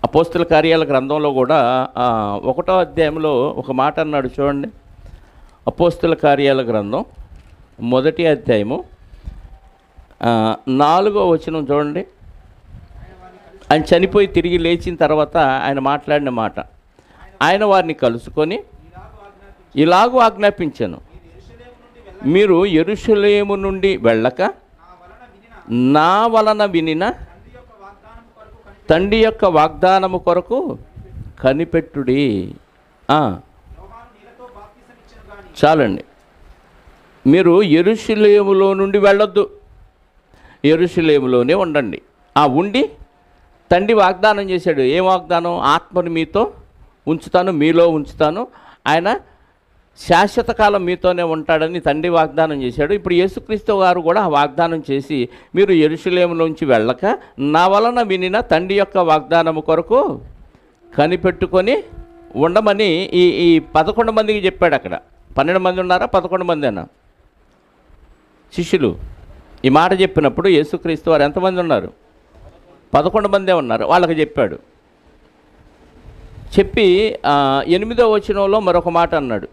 అపోస్తుల కార్యాల గ్రంథంలో కూడా 1వ అధ్యాయంలో ఒక మాట అన్నాడు చూడండి. అపోస్తుల కార్యాల గ్రంథం 1వ అధ్యాయము 4వ వచనం చూడండి. ఆయన చనిపోయి తిరిగి లేచిన తర్వాత ఆయన మాట్లాడిన మాట, ఆయన వారిని కలుసుకొని ఇలాగూ ఆజ్ఞాపించాను, మీరు యెరూషలేము నుండి వెళ్ళక నా వలన వినిన తండ్రి యొక్క వాగ్దానము కొరకు కనిపెట్టుడి. చాలండి. మీరు యెరూషలేములో నుండి వెళ్ళొద్దు, యెరూషలేములోనే ఉండండి. ఉండి తండ్రి వాగ్దానం చేశాడు. ఏం వాగ్దానం? ఆత్మను మీతో ఉంచుతాను, మీలో ఉంచుతాను, ఆయన శాశ్వత కాలం మీతోనే ఉంటాడని తండ్రి వాగ్దానం చేశాడు. ఇప్పుడు యేసుక్రీస్తు గారు కూడా ఆ వాగ్దానం చేసి, మీరు యెరూషలేములోంచి వెళ్ళక నా వలన వినిన తండ్రి యొక్క వాగ్దానము కొరకు కనిపెట్టుకొని ఉండమని ఈ 11 మందికి చెప్పాడు. అక్కడ 12 మంది ఉన్నారా, 11 మంది అన్నా శిష్యులు? ఈ మాట చెప్పినప్పుడు యేసుక్రీస్తు వారు ఎంతమంది ఉన్నారు? 11 మందే ఉన్నారు. వాళ్ళకి చెప్పాడు. చెప్పి 8వ వచనంలో మరొక మాట అన్నాడు,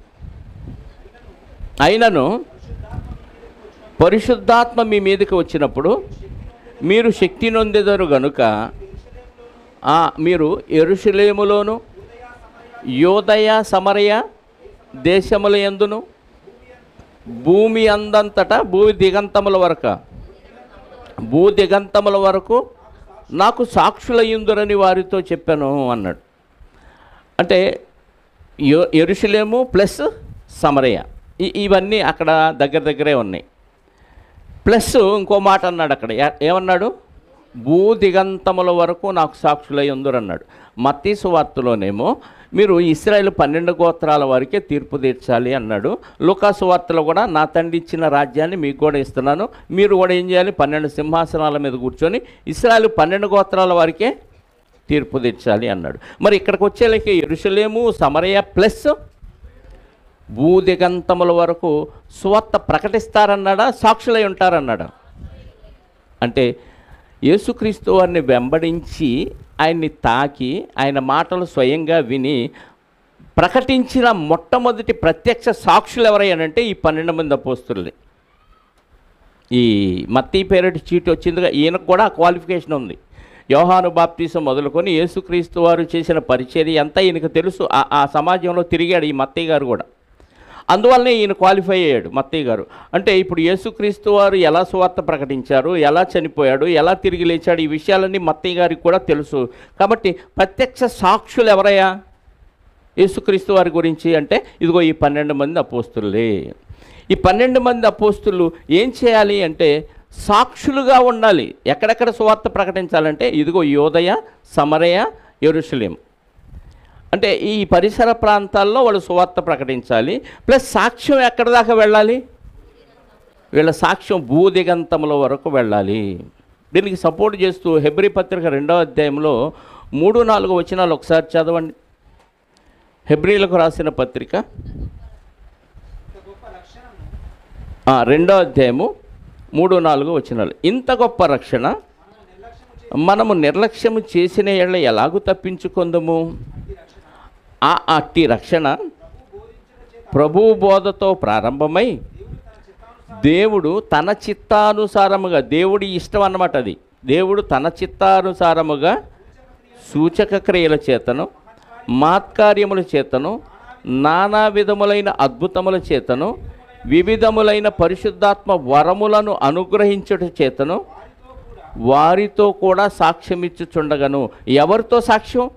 అయినను పరిశుద్ధాత్మ మీ మీదకి వచ్చినప్పుడు మీరు శక్తి నొందెదరు గనుక మీరు యెరూషలేములోను యూదయ సమరయ దేశముల యందును భూమి అందంతటా భూ దిగంతముల వరకు నాకు సాక్షులయ్యుందురని వారితో చెప్పాను అన్నాడు. అంటే యెరూషలేము ప్లస్ సమరయ ఇవన్నీ అక్కడ దగ్గరే ఉన్నాయి. ప్లస్ ఇంకో మాట అన్నాడు అక్కడ. ఏమన్నాడు? భూ దిగంతముల వరకు నాకు సాక్షులయ్యుందురు అన్నాడు. మత్తయి సువార్తలోనేమో మీరు ఇశ్రాయేలు 12 గోత్రాల వారికే తీర్పు తీర్చాలి అన్నాడు. లూకా సువార్తలో కూడా నా తండ్రి ఇచ్చిన రాజ్యాన్ని మీకు కూడా ఇస్తున్నాను, మీరు కూడా ఏం చేయాలి? 12 సింహాసనాల మీద కూర్చొని ఇశ్రాయేలు 12 గోత్రాల వారికే తీర్పు తీర్చాలి అన్నాడు. మరి ఇక్కడికి వచ్చేలకి యెరూషలేము సమరయ ప్లస్ భూదిగంతముల వరకు సువార్త ప్రకటిస్తారన్నాడా, సాక్షులై ఉంటారన్నాడా? అంటే యేసుక్రీస్తు వారిని వెంబడించి ఆయన్ని తాకి ఆయన మాటలు స్వయంగా విని ప్రకటించిన మొట్టమొదటి ప్రత్యక్ష సాక్షులు ఎవరయ్యానంటే ఈ 12 మంది అపోస్తులే. ఈ మత్తయి పేరటి చీటి వచ్చిందిగా, ఈయనకు కూడా క్వాలిఫికేషన్ ఉంది. యోహాను బాప్తీసం మొదలుకొని యేసుక్రీస్తు వారు చేసిన పరిచర్య అంతా ఈయనకు తెలుసు. ఆ సమాజంలో తిరిగాడు ఈ మత్తయి గారు కూడా. అందువల్లనే ఈయన క్వాలిఫై అయ్యాడు మత్తయి గారు. అంటే ఇప్పుడు యేసుక్రీస్తు వారు ఎలా సువార్త ప్రకటించారు, ఎలా చనిపోయాడు, ఎలా తిరిగి లేచాడు, ఈ విషయాలన్నీ మత్తయి గారికి కూడా తెలుసు. కాబట్టి ప్రత్యక్ష సాక్షులు ఎవరయ్యా యేసుక్రీస్తు వారి గురించి అంటే ఇదిగో ఈ 12 మంది అపోస్తులే. ఈ 12 మంది అపోస్తులు ఏం చేయాలి అంటే సాక్షులుగా ఉండాలి. ఎక్కడెక్కడ సువార్త ప్రకటించాలంటే ఇదిగో యూదయ సమరయ యెరూషలేం, అంటే ఈ పరిసర ప్రాంతాల్లో వాళ్ళు సువార్త ప్రకటించాలి. ప్లస్ సాక్ష్యం ఎక్కడి దాకా వెళ్ళాలి? వీళ్ళ సాక్ష్యం భూదిగంతముల వరకు వెళ్ళాలి. దీనికి సపోర్ట్ చేస్తూ హెబ్రీ పత్రిక 2వ అధ్యాయంలో 3-4 వచనాలు ఒకసారి చదవండి. హెబ్రీలకు రాసిన పత్రిక 2వ అధ్యాయము 3-4 వచనాలు. ఇంత గొప్ప రక్షణ మనము నిర్లక్ష్యము చేసిన ఎడల ఎలాగూ తప్పించుకొందుము? అట్టి రక్షణ ప్రభువు బోధతో ప్రారంభమై దేవుడు తన చిత్తానుసారముగా, దేవుడి ఇష్టం అన్నమాట అది, దేవుడు తన చిత్తానుసారముగా సూచక క్రియల చేతను మహత్కార్యముల చేతను నానా విధములైన అద్భుతముల చేతను వివిధములైన పరిశుద్ధాత్మ వరములను అనుగ్రహించుట చేతను వారితో కూడా సాక్ష్యమిచ్చుచుండగను. ఎవరితో సాక్ష్యం?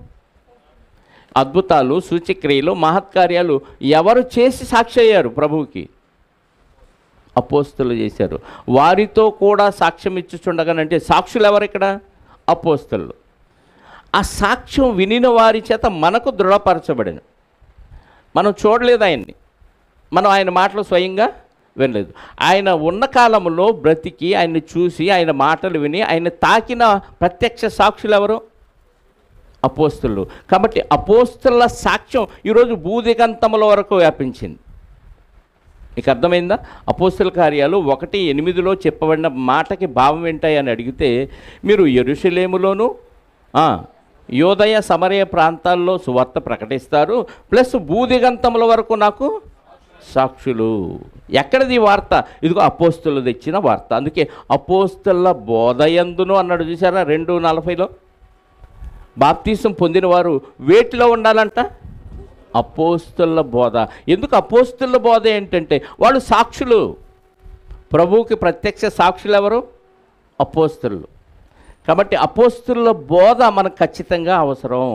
అద్భుతాలు సూచక్రియలు మహత్కార్యాలు ఎవరు చేసి సాక్షి అయ్యారు ప్రభువుకి? అపోస్తులు చేశారు. వారితో కూడా సాక్ష్యం ఇచ్చుచుండగానంటే సాక్షులు ఎవరు ఇక్కడ? అపోస్తులు. ఆ సాక్ష్యం వినిన వారి చేత మనకు దృఢపరచబడిన, మనం చూడలేదు ఆయన్ని, మనం ఆయన మాటలు స్వయంగా వినలేదు. ఆయన ఉన్న కాలంలో బ్రతికి ఆయన్ని చూసి ఆయన మాటలు విని ఆయన తాకిన ప్రత్యక్ష సాక్షులు ఎవరు? అపోస్తులు. కాబట్టి అపోస్తుల సాక్ష్యం ఈరోజు భూదిగంతముల వరకు వ్యాపించింది. మీకు అర్థమైందా? అపోస్తుల కార్యాలు 1:8 చెప్పబడిన మాటకి భావం ఏంటాయి అని అడిగితే, మీరు యెరూషలేములోను యోదయ సమరయ ప్రాంతాల్లో సువార్త ప్రకటిస్తారు, ప్లస్ భూదిగంతముల వరకు నాకు సాక్షులు. ఎక్కడిది వార్త? ఇదిగో అపోస్తులు తెచ్చిన వార్త. అందుకే అపోస్తుల బోధయందును అన్నాడు, చూసారా 2:40. బాప్తీసం పొందిన వారు వేటిలో ఉండాలంట? అపోస్తుల బోధ. ఎందుకు అపోస్తుల బోధ ఏంటంటే వాళ్ళు సాక్షులు. ప్రభువుకి ప్రత్యక్ష సాక్షులు ఎవరు? అపోస్తులు. కాబట్టి అపోస్తుల బోధ మనకు ఖచ్చితంగా అవసరం.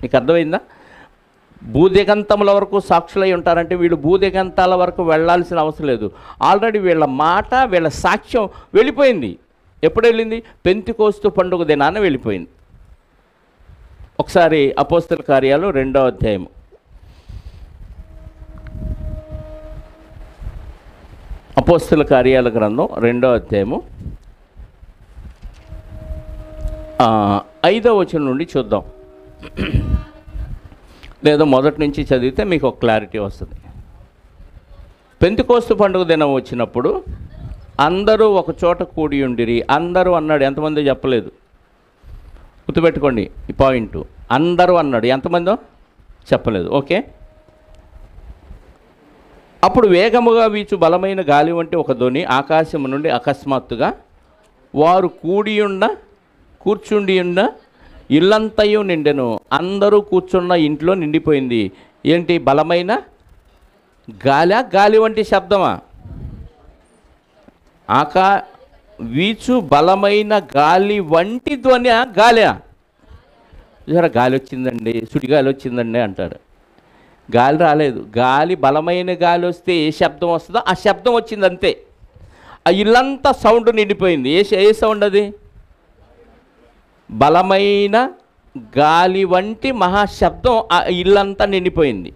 మీకు అర్థమైందా? భూదిగంతముల వరకు సాక్షులై ఉంటారంటే వీళ్ళు భూదిగంతాల వరకు వెళ్ళాల్సిన అవసరం లేదు. ఆల్రెడీ వీళ్ళ మాట, వీళ్ళ సాక్ష్యం వెళ్ళిపోయింది. ఎప్పుడు వెళ్ళింది? పెంతెకోస్తు పండుగ దినాన వెళ్ళిపోయింది. ఒకసారి అపోస్తుల కార్యాలు 2వ అధ్యాయం. అపోస్తుల కార్యాల గ్రంథం 2వ అధ్యాయము 5వ వచనం నుండి చూద్దాం. లేదా మొదటి నుంచి చదివితే మీకు ఒక క్లారిటీ వస్తుంది. పెంతెకోస్తు పండుగ దినం వచ్చినప్పుడు అందరూ ఒక చోట కూడి ఉండిరి. అందరూ అన్నాడు, ఎంతమంది చెప్పలేదు, గుర్తుపెట్టుకోండి ఈ పాయింట్. అందరూ అన్నాడు, ఎంతమందో చెప్పలేదు. ఓకే. అప్పుడు వేగముగా వీచు బలమైన గాలి వంటి ఒక ధ్వని ఆకాశం నుండి అకస్మాత్తుగా వారు కూర్చుండి ఉన్న ఇల్లంతయు నిండెను. అందరూ కూర్చున్న ఇంట్లో నిండిపోయింది. ఏంటి? బలమైన గాలి వంటి శబ్దమా? వీచు బలమైన గాలి వంటి ధ్వని. గాలియా? చూసారా, గాలి వచ్చిందండి, సుడిగాలి వచ్చిందండి అంటారు. గాలి రాలేదు. గాలి, బలమైన గాలి వస్తే ఏ శబ్దం వస్తుందో ఆ శబ్దం వచ్చింది అంతే. ఆ ఇల్లంతా సౌండ్ నిండిపోయింది. ఏ సౌండ్ అది? బలమైన గాలి వంటి మహాశబ్దం ఆ ఇల్లంతా నిండిపోయింది.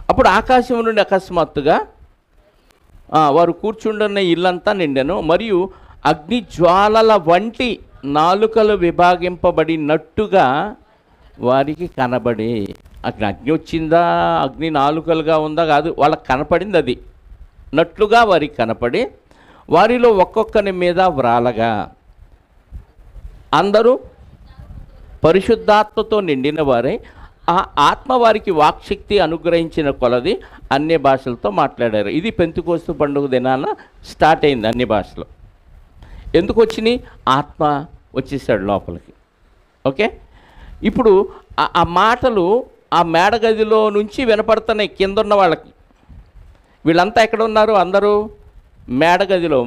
అప్పుడు ఆకాశం నుండి అకస్మాత్తుగా వారు కూర్చుండున్న ఇల్లంతా నిండెను. మరియు అగ్ని జ్వాలల వంటి నాలుకలు విభాగింపబడినట్టుగా వారికి కనబడి. అగ్ని వచ్చిందా, అగ్ని నాలుకలుగా ఉందా? కాదు, వాళ్ళకి కనపడింది అది. నట్లుగా వారికి కనపడి వారిలో ఒక్కొక్కని మీద వ్రాలగా అందరూ పరిశుద్ధాత్మతో నిండిన వారై ఆ ఆత్మ వారికి వాక్శక్తి అనుగ్రహించిన కొలది అన్య భాషలతో మాట్లాడారు. ఇది పెంతెకోస్తు పండుగ దినాన స్టార్ట్ అయింది అన్ని భాషలు. ఎందుకు వచ్చినాయి? ఆత్మ వచ్చేసాడు లోపలికి. ఓకే. ఇప్పుడు ఆ మాటలు ఆ మేడగదిలో నుంచి వినపడుతున్నాయి కిందున్న వాళ్ళకి. వీళ్ళంతా ఎక్కడ ఉన్నారు? అందరూ మేడగదిలో.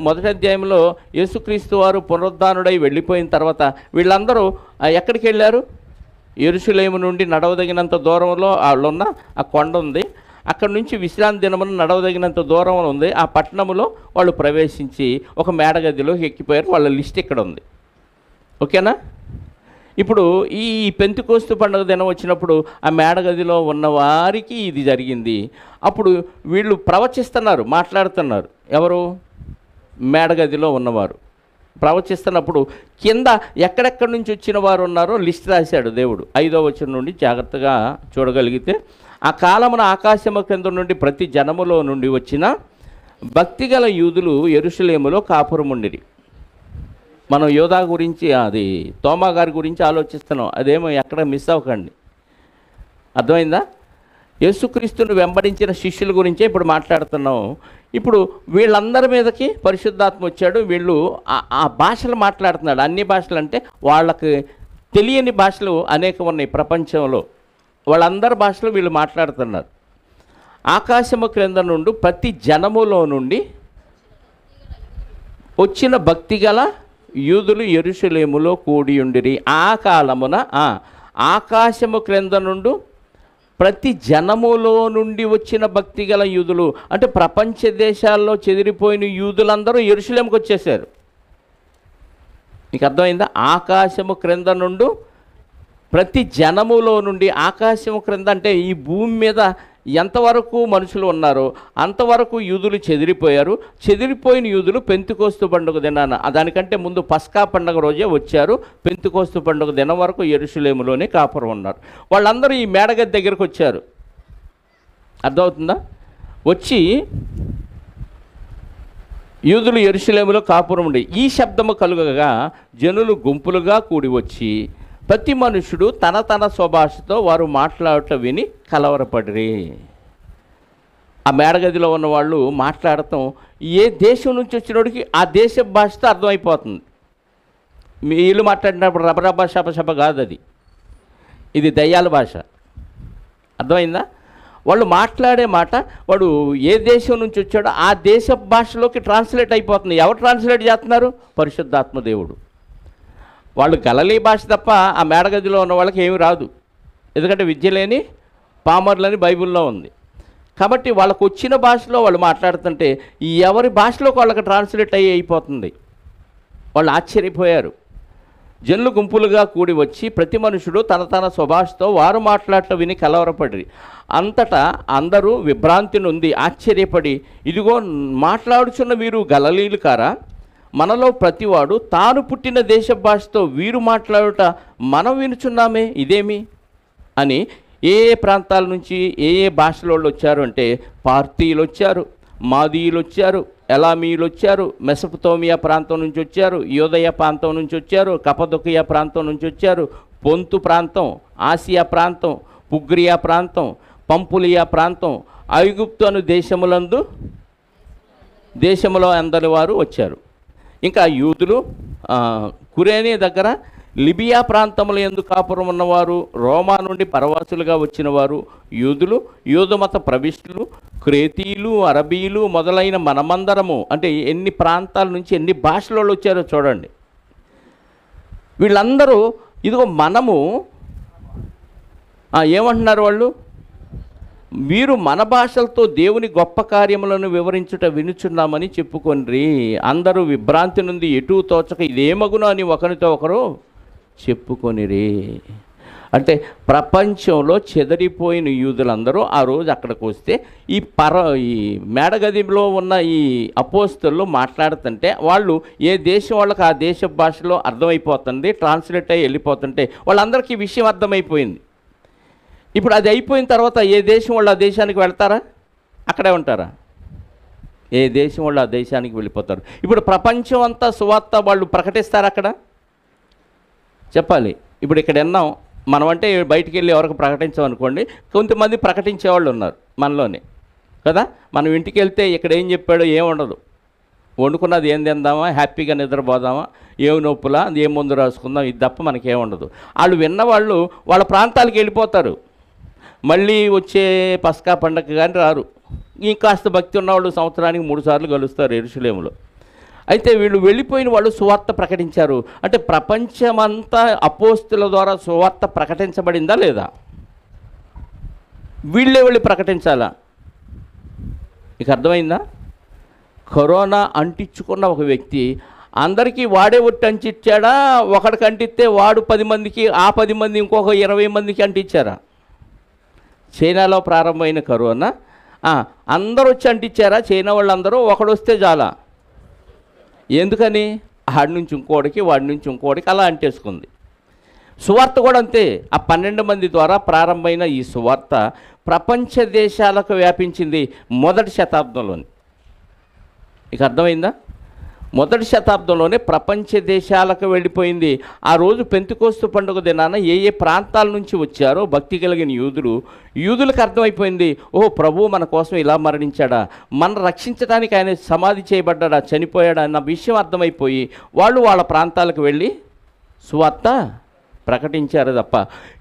మొదటి అధ్యాయంలో యేసుక్రీస్తు వారు పునరుద్ధానుడై వెళ్ళిపోయిన తర్వాత వీళ్ళందరూ ఎక్కడికి వెళ్ళారు? యెరూషలేము నుండి నడవదగినంత దూరంలో వాళ్ళున్న ఆ కొండ ఉంది. అక్కడ నుంచి విశ్రాంతి దినమున నడవదగినంత దూరం ఉంది. ఆ పట్టణంలో వాళ్ళు ప్రవేశించి ఒక మేడగదిలోకి ఎక్కిపోయారు. వాళ్ళ లిస్ట్ ఇక్కడ ఉంది. ఓకేనా? ఇప్పుడు ఈ పెంతెకోస్తు పండుగ దినం వచ్చినప్పుడు ఆ మేడగదిలో ఉన్న వారికి ఇది జరిగింది. అప్పుడు వీళ్ళు ప్రవచిస్తున్నారు, మాట్లాడుతున్నారు. ఎవరు? మేడగదిలో ఉన్నవారు ప్రవచిస్తున్నప్పుడు కింద ఎక్కడెక్కడి నుంచి వచ్చిన వారు ఉన్నారో లిస్ట్ రాశాడు దేవుడు. 5వ వచనం నుండి జాగ్రత్తగా చూడగలిగితే, ఆ కాలమున ఆకాశము క్రింద నుండి ప్రతి జనములో నుండి వచ్చిన భక్తిగల యూదులు యెరూషలేములో కాపురముండిరి. మనం యోధా గురించి, అది తోమా గారి గురించి ఆలోచిస్తున్నాం. అదేమో ఎక్కడ మిస్ అవ్వకండి. అర్థమైందా? యేసుక్రీస్తును వెంబడించిన శిష్యుల గురించే ఇప్పుడు మాట్లాడుతున్నాం. ఇప్పుడు వీళ్ళందరి మీదకి పరిశుద్ధాత్మ వచ్చాడు. వీళ్ళు ఆ భాషలు మాట్లాడుతున్నాడు. అన్ని భాషలు అంటే వాళ్ళకి తెలియని భాషలు అనేకం ఉన్నాయి ప్రపంచంలో. వాళ్ళందరి భాషలు వీళ్ళు మాట్లాడుతున్నారు. ఆకాశము క్రింద నుండి ప్రతి జనములో నుండి వచ్చిన భక్తిగల యూదులు యెరూషలేములో కూడి ఉండిరి. ఆ కాలమున ఆకాశము క్రింద నుండి ప్రతి జనములో నుండి వచ్చిన భక్తిగల యూదులు అంటే ప్రపంచ దేశాల్లో చెదిరిపోయిన యూదులందరూ యెరూషలేముకి వచ్చేసారు. మీకు అర్థమైందా? ఆకాశము క్రింద నుండి ప్రతి జనములో నుండి. ఆకాశము క్రింద అంటే ఈ భూమి మీద ఎంతవరకు మనుషులు ఉన్నారో అంతవరకు యూదులు చెదిరిపోయారు. చెదిరిపోయిన యూదులు పెంతెకోస్తు పండుగ దినాన, దానికంటే ముందు పస్కా పండుగ రోజే వచ్చారు. పెంతెకోస్తు పండుగ దినం వరకు యెరూషలేములోనే కాపురం ఉన్నారు. వాళ్ళందరూ ఈ మేడగది దగ్గరకు వచ్చారు. అర్థమవుతుందా? వచ్చి యూదులు యెరూషలేములో కాపురం ఉండే. ఈ శబ్దము కలుగగా జనులు గుంపులుగా కూడి వచ్చి ప్రతి మనుషుడు తన తన స్వభాషతో వారు మాట్లాడట విని కలవరపడిరి. ఆ మేడగదిలో ఉన్న వాళ్ళు మాట్లాడటం ఏ దేశం నుంచి వచ్చినోడికి ఆ దేశ భాషతో అర్థమైపోతుంది. వీళ్ళు మాట్లాడినప్పుడు రబరబ శపశప కాదు, ఇది దయ్యాల భాష. అర్థమైందా? వాళ్ళు మాట్లాడే మాట వాడు ఏ దేశం నుంచి వచ్చాడో ఆ దేశ భాషలోకి ట్రాన్స్లేట్ అయిపోతుంది. ఎవరు ట్రాన్స్లేట్ చేస్తున్నారు? పరిశుద్ధాత్మ దేవుడు. వాళ్ళు గలలీ భాష తప్ప ఆ మేడగదిలో ఉన్న వాళ్ళకి ఏమీ రాదు, ఎందుకంటే విద్య లేని పామర్లని బైబిల్లో ఉంది. కాబట్టి వాళ్ళకు వచ్చిన భాషలో వాళ్ళు మాట్లాడుతుంటే ఎవరి భాషలోకి వాళ్ళకి ట్రాన్స్లేట్ అయిపోతుంది. వాళ్ళు ఆశ్చర్యపోయారు. జనులు గుంపులుగా కూడి వచ్చి ప్రతి మనుషుడు తన తన స్వభాషతో వారు మాట్లాడటం విని కలవరపడి అంతటా అందరూ విభ్రాంతి నుండి ఆశ్చర్యపడి, ఇదిగో మాట్లాడుచున్న వీరు గలలీలు కారా? మనలో ప్రతివాడు తాను పుట్టిన దేశ భాషతో వీరు మాట్లాడుట మనం వినుచున్నామే, ఇదేమి అని ఏ ప్రాంతాల నుంచి ఏ భాషలోళ్ళు వచ్చారు అంటే పార్తీయులు వచ్చారు, మాదీయులు వచ్చారు, ఎలామీయులు వచ్చారు, మెసపతోమియా ప్రాంతం నుంచి వచ్చారు, యోదయ ప్రాంతం నుంచి వచ్చారు, కపదొకియా ప్రాంతం నుంచి వచ్చారు, పొంతు ప్రాంతం, ఆసియా ప్రాంతం, పుగ్రియా ప్రాంతం, పంపులియా ప్రాంతం, ఐగుప్తు అను దేశములో అందరి వారు వచ్చారు. ఇంకా యూదులు, కురేనే దగ్గర లిబియా ప్రాంతముల యందు కాపురం ఉన్నవారు, రోమా నుండి పరవాసులుగా వచ్చిన వారు, యూదులు, యూదుమత ప్రవిష్టులు, క్రేతీయులు, అరబీలు మొదలైన మనమందరము. అంటే ఎన్ని ప్రాంతాల నుంచి ఎన్ని భాషలలో వచ్చారో చూడండి. వీళ్ళందరూ ఇదిగో మనము ఏమంటున్నారు వాళ్ళు? వీరు మన భాషలతో దేవుని గొప్ప కార్యములను వివరించుట వినుచున్నామని చెప్పుకొనిరి. అందరూ విభ్రాంతి నుండి ఎటూ తోచక ఇదేమగును అని ఒకరితో ఒకరు చెప్పుకొనిరి. అంటే ప్రపంచంలో చెదరిపోయిన యూదులందరూ ఆ రోజు అక్కడికి వస్తే ఈ మేడగదిలో ఉన్న ఈ అపోస్తలు మాట్లాడుతుంటే వాళ్ళు ఏ దేశం వాళ్ళకి ఆ దేశ భాషలో అర్థమైపోతుంది, ట్రాన్స్లేట్ అయ్యి వెళ్ళిపోతుంటే వాళ్ళందరికీ ఈ విషయం అర్థమైపోయింది. ఇప్పుడు అది అయిపోయిన తర్వాత ఏ దేశం వాళ్ళు ఆ దేశానికి వెళ్తారా? అక్కడే ఉంటారా? ఏ దేశం వాళ్ళు ఆ దేశానికి వెళ్ళిపోతారు. ఇప్పుడు ప్రపంచం అంతా సువార్త వాళ్ళు ప్రకటిస్తారు. అక్కడ చెప్పాలి. ఇప్పుడు ఇక్కడ విన్నాం మనం, అంటే బయటికి వెళ్ళి ఎవరికి ప్రకటించామనుకోండి, కొంతమంది ప్రకటించేవాళ్ళు ఉన్నారు మనలోనే కదా. మనం ఇంటికి వెళ్తే ఇక్కడ ఏం చెప్పాడో ఏం ఉండదు, వండుకున్నది ఏం తిందామా, హ్యాపీగా నిద్రపోదామా, ఏమి నొప్పులా, ఏం ముందు రాసుకుందాం, ఇది తప్ప మనకేం ఉండదు. వాళ్ళు విన్నవాళ్ళు వాళ్ళ ప్రాంతాలకు వెళ్ళిపోతారు. మళ్ళీ వచ్చే పస్కా పండగ కానీ రారు. ఇంకాస్త భక్తి ఉన్నవాళ్ళు సంవత్సరానికి 3 సార్లు కలుస్తారు యెరూషలేములో. అయితే వీళ్ళు వెళ్ళిపోయిన వాళ్ళు సువార్త ప్రకటించారు. అంటే ప్రపంచమంతా అపోస్తుల ద్వారా సువార్త ప్రకటించబడిందా లేదా? వీళ్ళే వెళ్ళి ప్రకటించాలా? మీకు అర్థమైందా? కరోనా అంటించుకున్న ఒక వ్యక్తి అందరికీ వాడే ఒట్టి అంటించాడా? ఒకడికి అంటిస్తే వాడు 10 మందికి, ఆ 10 మంది ఇంకొక 20 మందికి అంటించారా? చైనాలో ప్రారంభమైన కరోనా అందరూ వచ్చి అంటించారా? చైనా వాళ్ళందరూ ఒకడు వస్తే చాలా. ఎందుకని? ఆడి నుంచి ఇంకోడికి, వాడి నుంచి ఇంకోడికి అలా అంటేసుకుంది. సువార్త కూడా అంతే. ఆ 12 మంది ద్వారా ప్రారంభమైన ఈ సువార్త ప్రపంచ దేశాలకు వ్యాపించింది మొదటి శతాబ్దంలోని. మీకు అర్థమైందా? మొదటి శతాబ్దంలోనే ప్రపంచ దేశాలకు వెళ్ళిపోయింది. ఆ రోజు పెంతెకోస్తు పండుగ దినాన ఏ ప్రాంతాల నుంచి వచ్చారో భక్తి కలిగిన యూదులకు అర్థమైపోయింది, ఓహో ప్రభువు మన కోసం ఇలా మరణించాడా, మన రక్షించడానికి ఆయన సమాధి చేయబడ్డాడా, చనిపోయాడా అన్న విషయం అర్థమైపోయి వాళ్ళు వాళ్ళ ప్రాంతాలకు వెళ్ళి సువార్త ప్రకటించారు తప్ప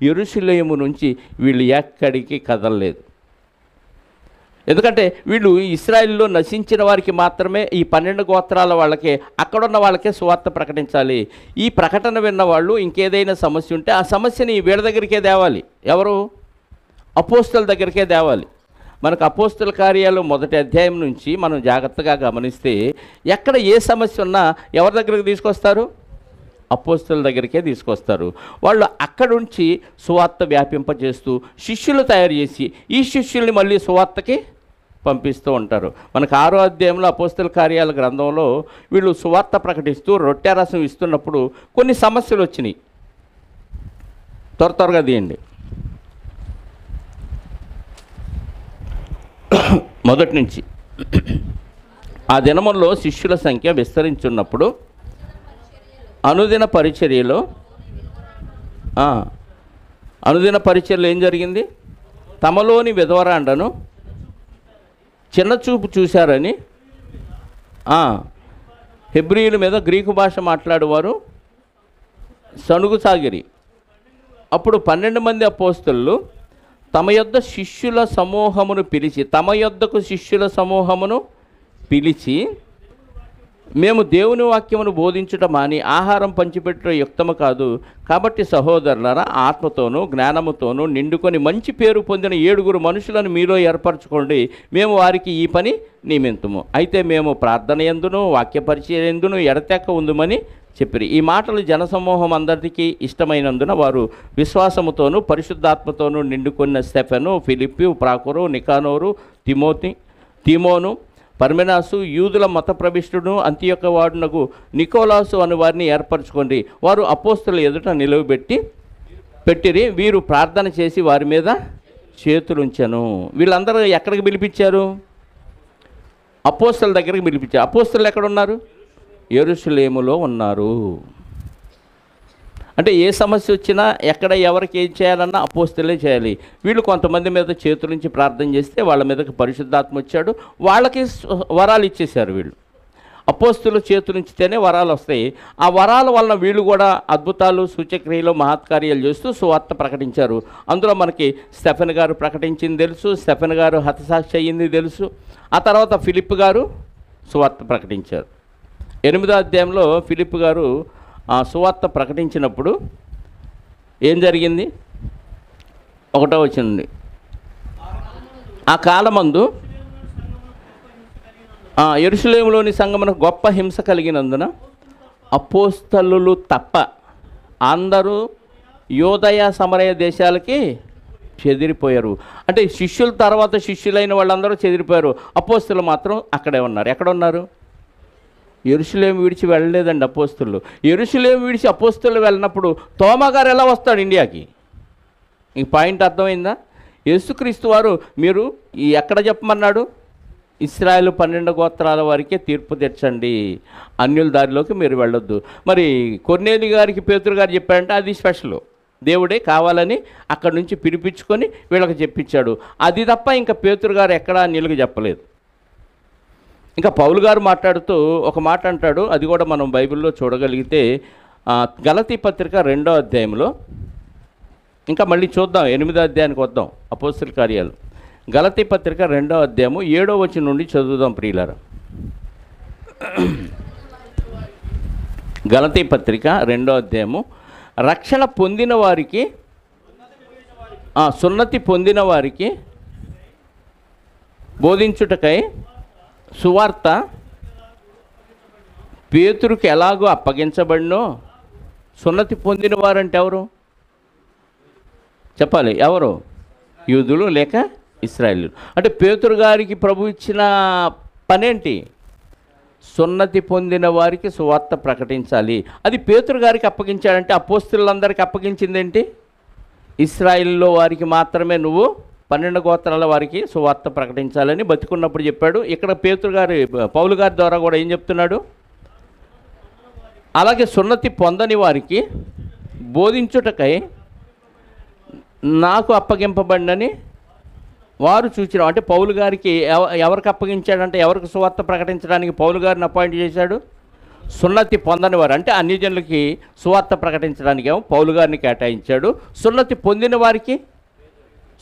యెరూషలేము నుంచి వీళ్ళు ఎక్కడికి కదలలేదు. ఎందుకంటే వీళ్ళు ఇశ్రాయేలులో నశించిన వారికి మాత్రమే, ఈ 12 గోత్రాల వాళ్ళకే, అక్కడున్న వాళ్ళకే సువార్త ప్రకటించాలి. ఈ ప్రకటన విన్న వాళ్ళు ఇంకేదైనా సమస్య ఉంటే ఆ సమస్యని వీళ్ళ దగ్గరికే తేవాలి. ఎవరు? అపోస్తల దగ్గరికే తేవాలి. మనకు అపోస్తల కార్యాలు 1వ అధ్యాయం నుంచి మనం జాగ్రత్తగా గమనిస్తే ఎక్కడ ఏ సమస్య ఉన్నా ఎవరి దగ్గరికి తీసుకొస్తారు? అపోస్తల దగ్గరికే తీసుకొస్తారు. వాళ్ళు అక్కడుంచి సువార్త వ్యాపింపజేస్తూ శిష్యులు తయారు చేసి ఈ శిష్యుల్ని మళ్ళీ సువార్తకి పంపిస్తూ ఉంటారు. మనకు 6వ అధ్యాయంలో అపోస్తల కార్యాల గ్రంథంలో వీళ్ళు సువార్త ప్రకటిస్తూ రొట్టె రసం ఇస్తున్నప్పుడు కొన్ని సమస్యలు వచ్చినాయి. త్వరగా తీయండి. మొదటి నుంచి ఆ దినముల్లో శిష్యుల సంఖ్య విస్తరించున్నప్పుడు అనుదిన పరిచర్యలో ఏం జరిగింది? తమలోని విధవరాండను చిన్నచూపు చూశారని హెబ్రీయుల మీద గ్రీకు భాష మాట్లాడేవారు సణుగుసాగిరి. అప్పుడు 12 మంది అపోస్తలులు తమ యొద్దకు శిష్యుల సమూహమును పిలిచి మేము దేవుని వాక్యమును బోధించుట మాని ఆహారం పంచిపెట్టుట యుక్తము కాదు. కాబట్టి సహోదరులారా, ఆత్మతోనూ జ్ఞానముతోనూ నిండుకొని మంచి పేరు పొందిన 7 మనుషులను మీలో ఏర్పరచుకోండి. మేము వారికి ఈ పని నియమింతుము. అయితే మేము ప్రార్థన యందును వాక్య పరిచయం యందును ఎడతెక్క ఉందుమని చెప్పిరి. ఈ మాటలు జనసమూహం అందరికీ ఇష్టమైనందున వారు విశ్వాసముతోనూ పరిశుద్ధాత్మతోనూ నిండుకున్న స్టెఫెను, ఫిలిప్పు, ప్రాకురు, నికానోరు, తిమోను, పర్మెనాసు, యూదుల మత ప్రవిష్టుడు, అంతియొక్క వాడునకు నికోలాసు అని వారిని ఏర్పరచుకోండి. వారు అపోస్తలుల ఎదుట పెట్టిరి. వీరు ప్రార్థన చేసి వారి మీద చేతులుంచెను. వీళ్ళందరూ ఎక్కడికి పిలిపించారు? అపోస్తలుల దగ్గరికి పిలిపించారు. అపోస్తలులు ఎక్కడున్నారు? యెరూషలేములో ఉన్నారు. అంటే ఏ సమస్య వచ్చినా ఎక్కడ ఎవరికి ఏం చేయాలన్నా అపోస్తలే చేయాలి. వీళ్ళు కొంతమంది మీద చేతుల నుంచి ప్రార్థన చేస్తే వాళ్ళ మీదకి పరిశుద్ధాత్మ వచ్చాడు, వాళ్ళకి వరాలు ఇచ్చేశారు. వీళ్ళు అపోస్తలు చేతుల నుంచితేనే వరాలు వస్తాయి. ఆ వరాల వలన వీళ్ళు కూడా అద్భుతాలు, సూచక్రియలు, మహత్కార్యాలు చేస్తూ సువార్త ప్రకటించారు. అందులో మనకి స్టెఫెన్ గారు ప్రకటించింది తెలుసు, స్టెఫెన్ గారు హతసాక్షి అయ్యింది తెలుసు. ఆ తర్వాత ఫిలిప్ గారు సువార్త ప్రకటించారు. 8వ అధ్యాయంలో ఫిలిప్ గారు సువార్త ప్రకటించినప్పుడు ఏం జరిగింది? 1వ వచనం, ఆ కాలమందు యెరూషలేములోని సంఘమునకు గొప్ప హింస కలిగినందున అపోస్తలులు తప్ప అందరూ యోదయ సమరయ దేశాలకి చెదిరిపోయారు. అంటే శిష్యుల తర్వాత శిష్యులైన వాళ్ళందరూ చెదిరిపోయారు. అపోస్తలు మాత్రం అక్కడే ఉన్నారు. ఎక్కడ ఉన్నారు? యెరూషలేము విడిచి వెళ్ళలేదండి అపోస్తలు. యెరూషలేము విడిచి అపోస్తలు వెళ్ళినప్పుడు తోమా గారు ఎలా వస్తాడు ఇండియాకి? ఈ పాయింట్ అర్థమైందా? యేసుక్రీస్తు వారు మీరు ఎక్కడ చెప్పమన్నాడు? ఇశ్రాయేలు 12 గోత్రాల వారికే తీర్పు తెచ్చండి, అన్యుల దారిలోకి మీరు వెళ్ళొద్దు. మరి కొర్నేలి గారికి పేతురు గారు చెప్పారంటే అది స్పెషల్. దేవుడే కావాలని అక్కడి నుంచి పిలిపించుకొని వీళ్ళకి చెప్పించాడు. అది తప్ప ఇంకా పేతురు గారు ఎక్కడా అన్యులకు చెప్పలేదు. ఇంకా పౌలు గారు మాట్లాడుతూ ఒక మాట అంటాడు, అది కూడా మనం బైబిల్లో చూడగలిగితే గలతీ పత్రిక 2వ అధ్యాయంలో, ఇంకా మళ్ళీ చూద్దాం 8వ అధ్యాయానికి వద్దాం. అపోస్తల కార్యాలు గలతీ పత్రిక 2వ అధ్యాయము 7వ వచనం నుండి చదువుదాం ప్రియులారా. గలతీ పత్రిక 2వ అధ్యాయము, రక్షణ పొందిన వారికి సున్నతి పొందిన వారికి బోధించుటకై సువార్త పేతురుకి ఎలాగో అప్పగించబడినో. సున్నతి పొందిన వారంటే ఎవరు చెప్పాలి? ఎవరు? యూదులు లేక ఇశ్రాయేలు. అంటే పేతురు గారికి ప్రభు ఇచ్చిన పనేంటి? సున్నతి పొందిన వారికి సువార్త ప్రకటించాలి. అది పేతురు గారికి అప్పగించాడంటే అపోస్తలులందరికీ అప్పగించిందేంటి? ఇశ్రాయేల్లో వారికి మాత్రమే నువ్వు 12 గోత్రాల వారికి సువార్త ప్రకటించాలని బతికున్నప్పుడు చెప్పాడు. ఇక్కడ పేతురు గారి పౌలు గారి ద్వారా కూడా ఏం చెప్తున్నాడు? అలాగే సున్నతి పొందని వారికి బోధించుటకై నాకు అప్పగింపబడినని వారు చూచిన. అంటే పౌలు గారికి ఎవరికి అప్పగించాడంటే ఎవరికి సువార్త ప్రకటించడానికి పౌలు గారిని అపాయింట్ చేశాడు? సున్నతి పొందని వారు, అంటే అన్ని జనులకి సువార్త ప్రకటించడానికి ఏమో పౌలు గారిని కేటాయించాడు. సున్నతి పొందిన వారికి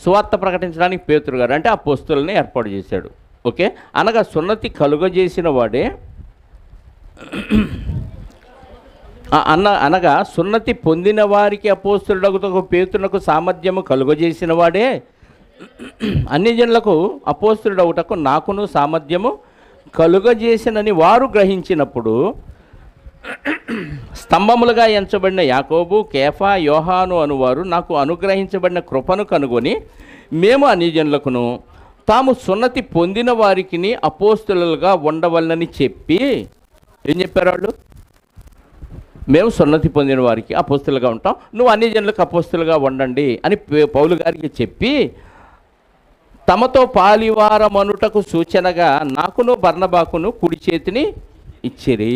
సువార్త ప్రకటించడానికి పేతురు గారు అంటే అపోస్తలుల్ని ఏర్పాటు చేశాడు. ఓకే, అనగా సున్నతి కలుగజేసిన వాడే అనగా సున్నతి పొందిన వారికి అపోస్తలుడగుటకు పేతురునకు సామర్థ్యము కలుగజేసిన వాడే అన్ని జనులకు అపోస్తలుడగుటకు నాకును సామర్థ్యము కలుగజేసినని వారు గ్రహించినప్పుడు స్తంభములుగా ఎంచబడిన యాకోబు, కేఫా, యోహాను అనువారు నాకు అనుగ్రహించబడిన కృపను కనుగొని మేము అన్ని జనులకును తాము సున్నతి పొందిన వారికి అపోస్తలులుగా ఉండవలనని చెప్పి ఏం చెప్పారు వాళ్ళు? మేము సున్నతి పొందిన వారికి అపోస్తలుగా ఉంటాం, నువ్వు అన్ని జనులకు అపోస్తలుగా ఉండండి అని పౌలు గారికి చెప్పి తమతో పాలివారమనుటకు సూచనగా నాకును బర్నబాకును కుడి చేతిని ఇచ్చిరి.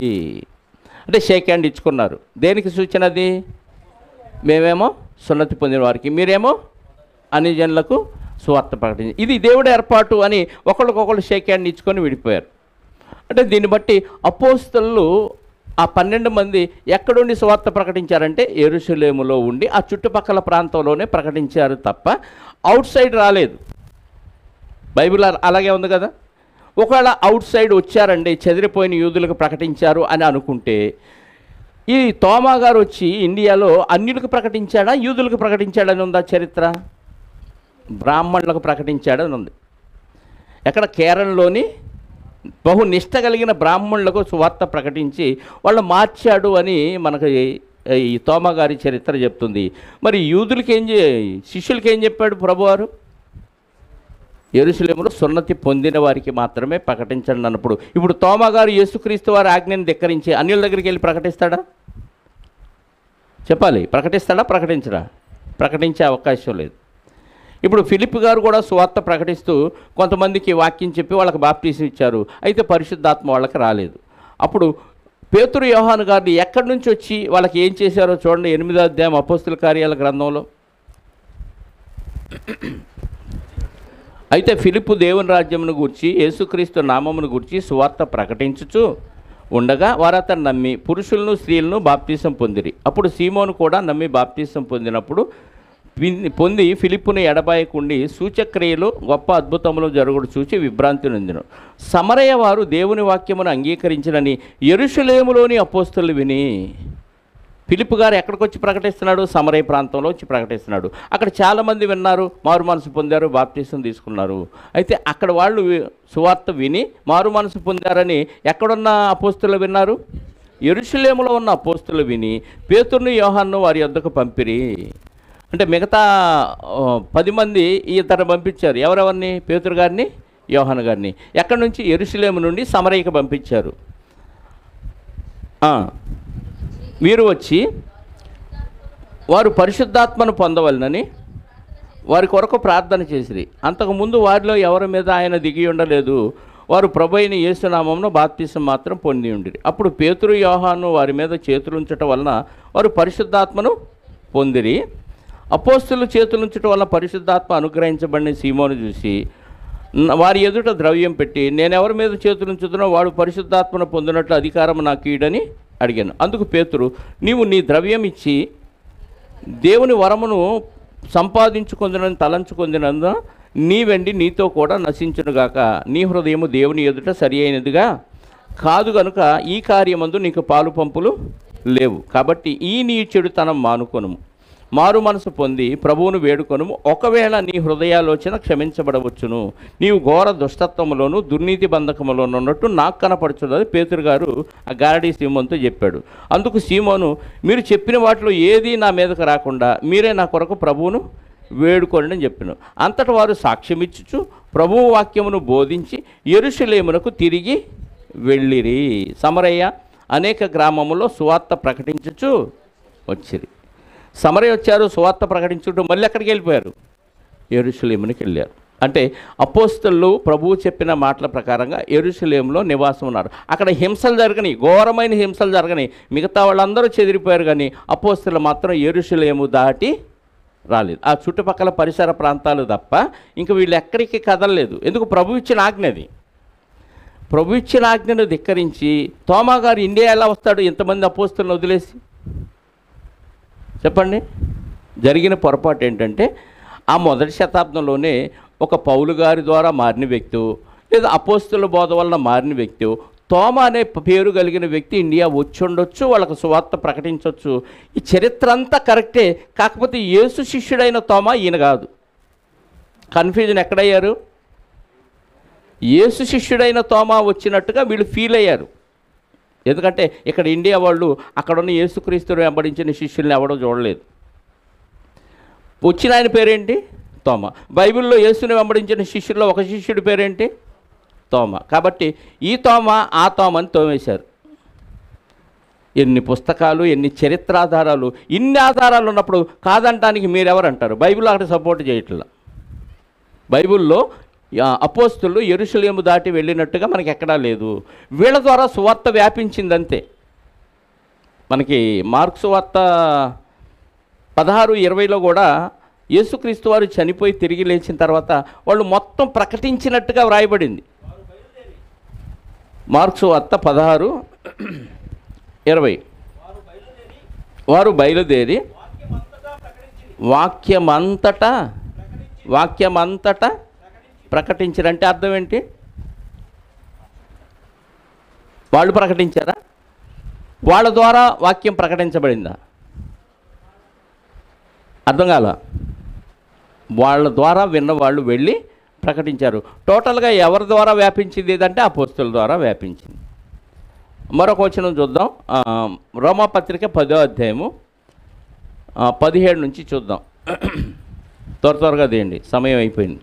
అంటే షేక్ హ్యాండ్ ఇచ్చుకున్నారు. దేనికి సూచన అది? మేమేమో సున్నతి పొందిన వారికి, మీరేమో అన్ని జనులకు సువార్త ప్రకటించి, ఇది దేవుడి ఏర్పాటు అని ఒకళ్ళకొకళ్ళు షేక్ హ్యాండ్ ఇచ్చుకొని విడిపోయారు. అంటే దీన్ని బట్టి అపోస్తలు ఆ 12 మంది ఎక్కడుండి సువార్త ప్రకటించారంటే యెరూషలేములో ఉండి ఆ చుట్టుపక్కల ప్రాంతంలోనే ప్రకటించారు తప్ప అవుట్ సైడ్ రాలేదు. బైబిల్ అలాగే ఉంది కదా. ఒకవేళ అవుట్ సైడ్ వచ్చారండి, చెదిరిపోయిన యూదులకు ప్రకటించారు అని అనుకుంటే, ఈ తోమా గారు వచ్చి ఇండియాలో అన్యులకు ప్రకటించాడా, యూదులకు ప్రకటించాడని ఉందా చరిత్ర? బ్రాహ్మణులకు ప్రకటించాడని ఉంది. ఎక్కడ? కేరళలోని బహు నిష్ట కలిగిన బ్రాహ్మణులకు సువార్త ప్రకటించి వాళ్ళు మార్చాడు అని మనకు ఈ తోమా గారి చరిత్ర చెప్తుంది. మరి యూదులకి శిష్యులకి ఏం చెప్పాడు ప్రభువారు? యెరూషలేములో సున్నతి పొందిన వారికి మాత్రమే ప్రకటించండి అన్నప్పుడు, ఇప్పుడు తోమా గారు యేసుక్రీస్తు వారి ఆజ్ఞని ధిక్కరించి అన్యుల దగ్గరికి వెళ్ళి ప్రకటిస్తాడా? చెప్పాలి. ప్రకటిస్తాడా? ప్రకటించడా? ప్రకటించే అవకాశం లేదు. ఇప్పుడు ఫిలిప్ గారు కూడా సువార్త ప్రకటిస్తూ కొంతమందికి వాక్యం చెప్పి వాళ్ళకి బాప్టిజం ఇచ్చారు. అయితే పరిశుద్ధాత్మ వాళ్ళకి రాలేదు. అప్పుడు పేతురు యోహాను గారిని ఎక్కడి నుంచి వచ్చి వాళ్ళకి ఏం చేశారో చూడండి. 8వ అధ్యాయం అపోస్తుల కార్యాల గ్రంథంలో. అయితే ఫిలిప్పు దేవుని రాజ్యమును గూర్చి యేసుక్రీస్తు నామమును గూర్చి సువార్త ప్రకటించుచు ఉండగా వారతను నమ్మి పురుషులను స్త్రీలను బాప్తిసం పొందిరి. అప్పుడు సీమోను కూడా నమ్మి బాప్తిసం పొందినప్పుడు పొంది ఫిలిప్పును ఎడబాయకుండి సూచక్రియలు గొప్ప అద్భుతములు జరుగుడు చూచి విభ్రాంతి నొందెను. సమరయ వారు దేవుని వాక్యమును అంగీకరించినని యెరూషలేములోని అపోస్తలు విని, ఫిలిప్ గారు ఎక్కడికి వచ్చి ప్రకటిస్తున్నాడు? సమరయ ప్రాంతంలో వచ్చి ప్రకటిస్తున్నాడు. అక్కడ చాలామంది విన్నారు, మారు మనసు పొందారు, బాప్తిసం తీసుకున్నారు. అయితే అక్కడ వాళ్ళు సువార్త విని మారు మనసు పొందారని ఎక్కడున్న అపోస్తలు విన్నారు? యెరూషలేములో ఉన్న అపోస్తలు విని పేతురును యోహాను వారి యొద్దకు పంపిరి. అంటే మిగతా 10 మంది ఇతరు పంపించారు. ఎవరెవరిని? పేతురు గారిని, యోహాను గారిని. ఎక్కడి నుంచి? యెరూషలేము నుండి సమరయకు పంపించారు. వీరు వచ్చి వారు పరిశుద్ధాత్మను పొందవలనని వారి కొరకు ప్రార్థన చేసిరి. అంతకుముందు వారిలో ఎవరి మీద ఆయన దిగి ఉండలేదు. వారు ప్రభువైన యేసునామమున బాప్తిసం మాత్రం పొంది ఉండిరి. అప్పుడు పేతురు యోహాను వారి మీద చేతులుంచటం వలన వారు పరిశుద్ధాత్మను పొందిరి. అపోస్తలు చేతులుంచటం వల్ల పరిశుద్ధాత్మ అనుగ్రహించబడిన సీమోను చూసి వారి ఎదుట ద్రవ్యం పెట్టి, నేనెవరి మీద చేతులుంచుతున్నో వాడు పరిశుద్ధాత్మను పొందినట్లు అధికారం నాకు ఈడని అడిగాను. అందుకు పేతురు, నీవు నీ ద్రవ్యం ఇచ్చి దేవుని వరమును సంపాదించుకొందునని తలంచుకొందినందున నీ వెండి నీతో కూడా నశించునుగాక. నీ హృదయము దేవుని ఎదుట సరి అయినదిగా కాదు గనుక ఈ కార్యమందు నీకు పాలు పంపులు లేవు. కాబట్టి ఈ నీ చెడుతనం మానుకొనుము, మారు మనసు పొంది ప్రభువును వేడుకొనుము. ఒకవేళ నీ హృదయాలోచన క్షమించబడవచ్చును. నీవు ఘోర దుష్టత్వములోను దుర్నీతి బంధకములోను ఉన్నట్టు నాకు కనపడుచున్నది పేతురు గారు ఆ గారడీ సీమోనుతో చెప్పాడు. అందుకు సీమోను, మీరు చెప్పిన వాటిలో ఏది నా మీదకు రాకుండా మీరే నా కొరకు ప్రభువును వేడుకోండి అని చెప్పాను. అంతటా వారు సాక్ష్యమిచ్చుచు ప్రభువు వాక్యమును బోధించి యెరూషలేమునకు తిరిగి వెళ్ళిరి. సమరయ్య అనేక గ్రామములో సువార్త ప్రకటించుచు వచ్చిరి. సమరయ వచ్చారు, సువార్త ప్రకటించుకుంటూ మళ్ళీ ఎక్కడికి వెళ్ళిపోయారు? యెరూషలేమునికి వెళ్ళారు. అంటే అపోస్తలు ప్రభువు చెప్పిన మాటల ప్రకారంగా యెరూషలేములో నివాసం ఉన్నారు. అక్కడ హింసలు జరగని, ఘోరమైన హింసలు జరగని, మిగతా వాళ్ళందరూ చెదిరిపోయారు. కానీ అపోస్తలు మాత్రం యెరూషలేము దాటి రాలేదు. ఆ చుట్టుపక్కల పరిసర ప్రాంతాలు తప్ప ఇంక వీళ్ళు ఎక్కడికి కదలలేదు. ఎందుకు? ప్రభు ఇచ్చిన ఆజ్ఞది. ప్రభు ఇచ్చిన ఆజ్ఞను ధిక్కరించి తోమా గారు ఇండియా ఎలా వస్తాడు ఇంతమంది అపోస్తలను వదిలేసి? చెప్పండి. జరిగిన పొరపాటు ఏంటంటే ఆ మొదటి శతాబ్దంలోనే ఒక పౌలు గారి ద్వారా మారిన వ్యక్తి, లేదా అపోస్తల బోధ వలన మారిన వ్యక్తి, తోమా అనే పేరు కలిగిన వ్యక్తి ఇండియా వచ్చి ఉండొచ్చు, వాళ్ళకు సువార్త ప్రకటించవచ్చు. ఈ చరిత్ర అంతా కరెక్టే. కాకపోతే యేసు శిష్యుడైన తోమా ఈయన కాదు. కన్ఫ్యూజన్ ఎక్కడయ్యారు? యేసు శిష్యుడైన తోమా వచ్చినట్టుగా వీళ్ళు ఫీల్ అయ్యారు. ఎందుకంటే ఇక్కడ ఇండియా వాళ్ళు అక్కడున్న యేసుక్రీస్తుని వెంబడించిన శిష్యుల్ని ఎవడో చూడలేదు. వచ్చిన ఆయన పేరేంటి? తోమా. బైబిల్లో యేసుని వెంబడించిన శిష్యుల్లో ఒక శిష్యుడి పేరేంటి? తోమా. కాబట్టి ఈ తోమా ఆ తోమని తోమేశారు. ఎన్ని పుస్తకాలు, ఎన్ని చరిత్రాధారాలు, ఇన్ని ఆధారాలు ఉన్నప్పుడు కాదంటానికి మీరెవరు అంటారు? బైబిల్ అక్కడ సపోర్ట్ చేయట్లా. బైబిల్లో అపోస్తులు యెరూషలేము దాటి వెళ్ళినట్టుగా మనకి ఎక్కడా లేదు. వీళ్ళ ద్వారా సువార్త వ్యాపించిందంతే. మనకి మార్కు సువార్త 16:20లో కూడా యేసుక్రీస్తు వారు చనిపోయి తిరిగి లేచిన తర్వాత వాళ్ళు మొత్తం ప్రకటించినట్టుగా వ్రాయబడింది. మార్కు సువార్త 16:20 వారు బయలుదేరి వాక్యమంతటా ప్రకటించారంటే అర్థం ఏంటి? వాళ్ళు ప్రకటించారా? వాళ్ళ ద్వారా వాక్యం ప్రకటించబడిందా? అర్థం కాల. వాళ్ళ ద్వారా విన్న వాళ్ళు వెళ్ళి ప్రకటించారు. టోటల్గా ఎవరి ద్వారా వ్యాపించింది ఏదంటే అపోస్తుల ద్వారా వ్యాపించింది. మరొక వచనం చూద్దాం. రోమాపత్రిక 10వ అధ్యాయము 17 నుంచి చూద్దాం. త్వరగా తీయండి, సమయం అయిపోయింది.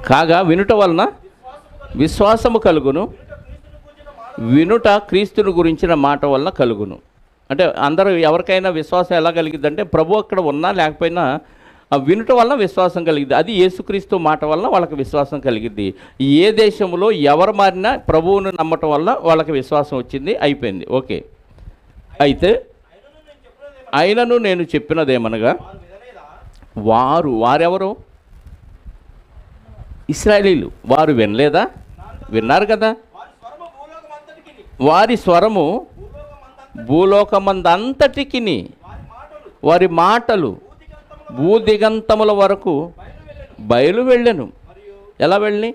కాగా వినుట వలన విశ్వాసము కలుగును, వినుట క్రీస్తుని గురించిన మాట వలన కలుగును. అంటే అందరూ ఎవరికైనా విశ్వాసం ఎలా కలిగిద్దంటే ప్రభు అక్కడ ఉన్నా లేకపోయినా వినుట వలన విశ్వాసం కలిగిద్ది. అది యేసుక్రీస్తు మాట వలన వాళ్ళకి విశ్వాసం కలిగిద్ది. ఏ దేశంలో ఎవరు మారినా ప్రభువును నమ్మటం వల్ల వాళ్ళకి విశ్వాసం వచ్చింది, అయిపోయింది. ఓకే. అయితే అయినను నేను చెప్పినదేమనగా వారెవరు? ఇశ్రాయేలీలు. వారు వినలేదా? విన్నారు కదా. వారి స్వరము భూలోకమందంతటికిని, వారి మాటలు భూదిగంతముల వరకు బయలు వెళ్ళను. ఎలా వెళ్ళి?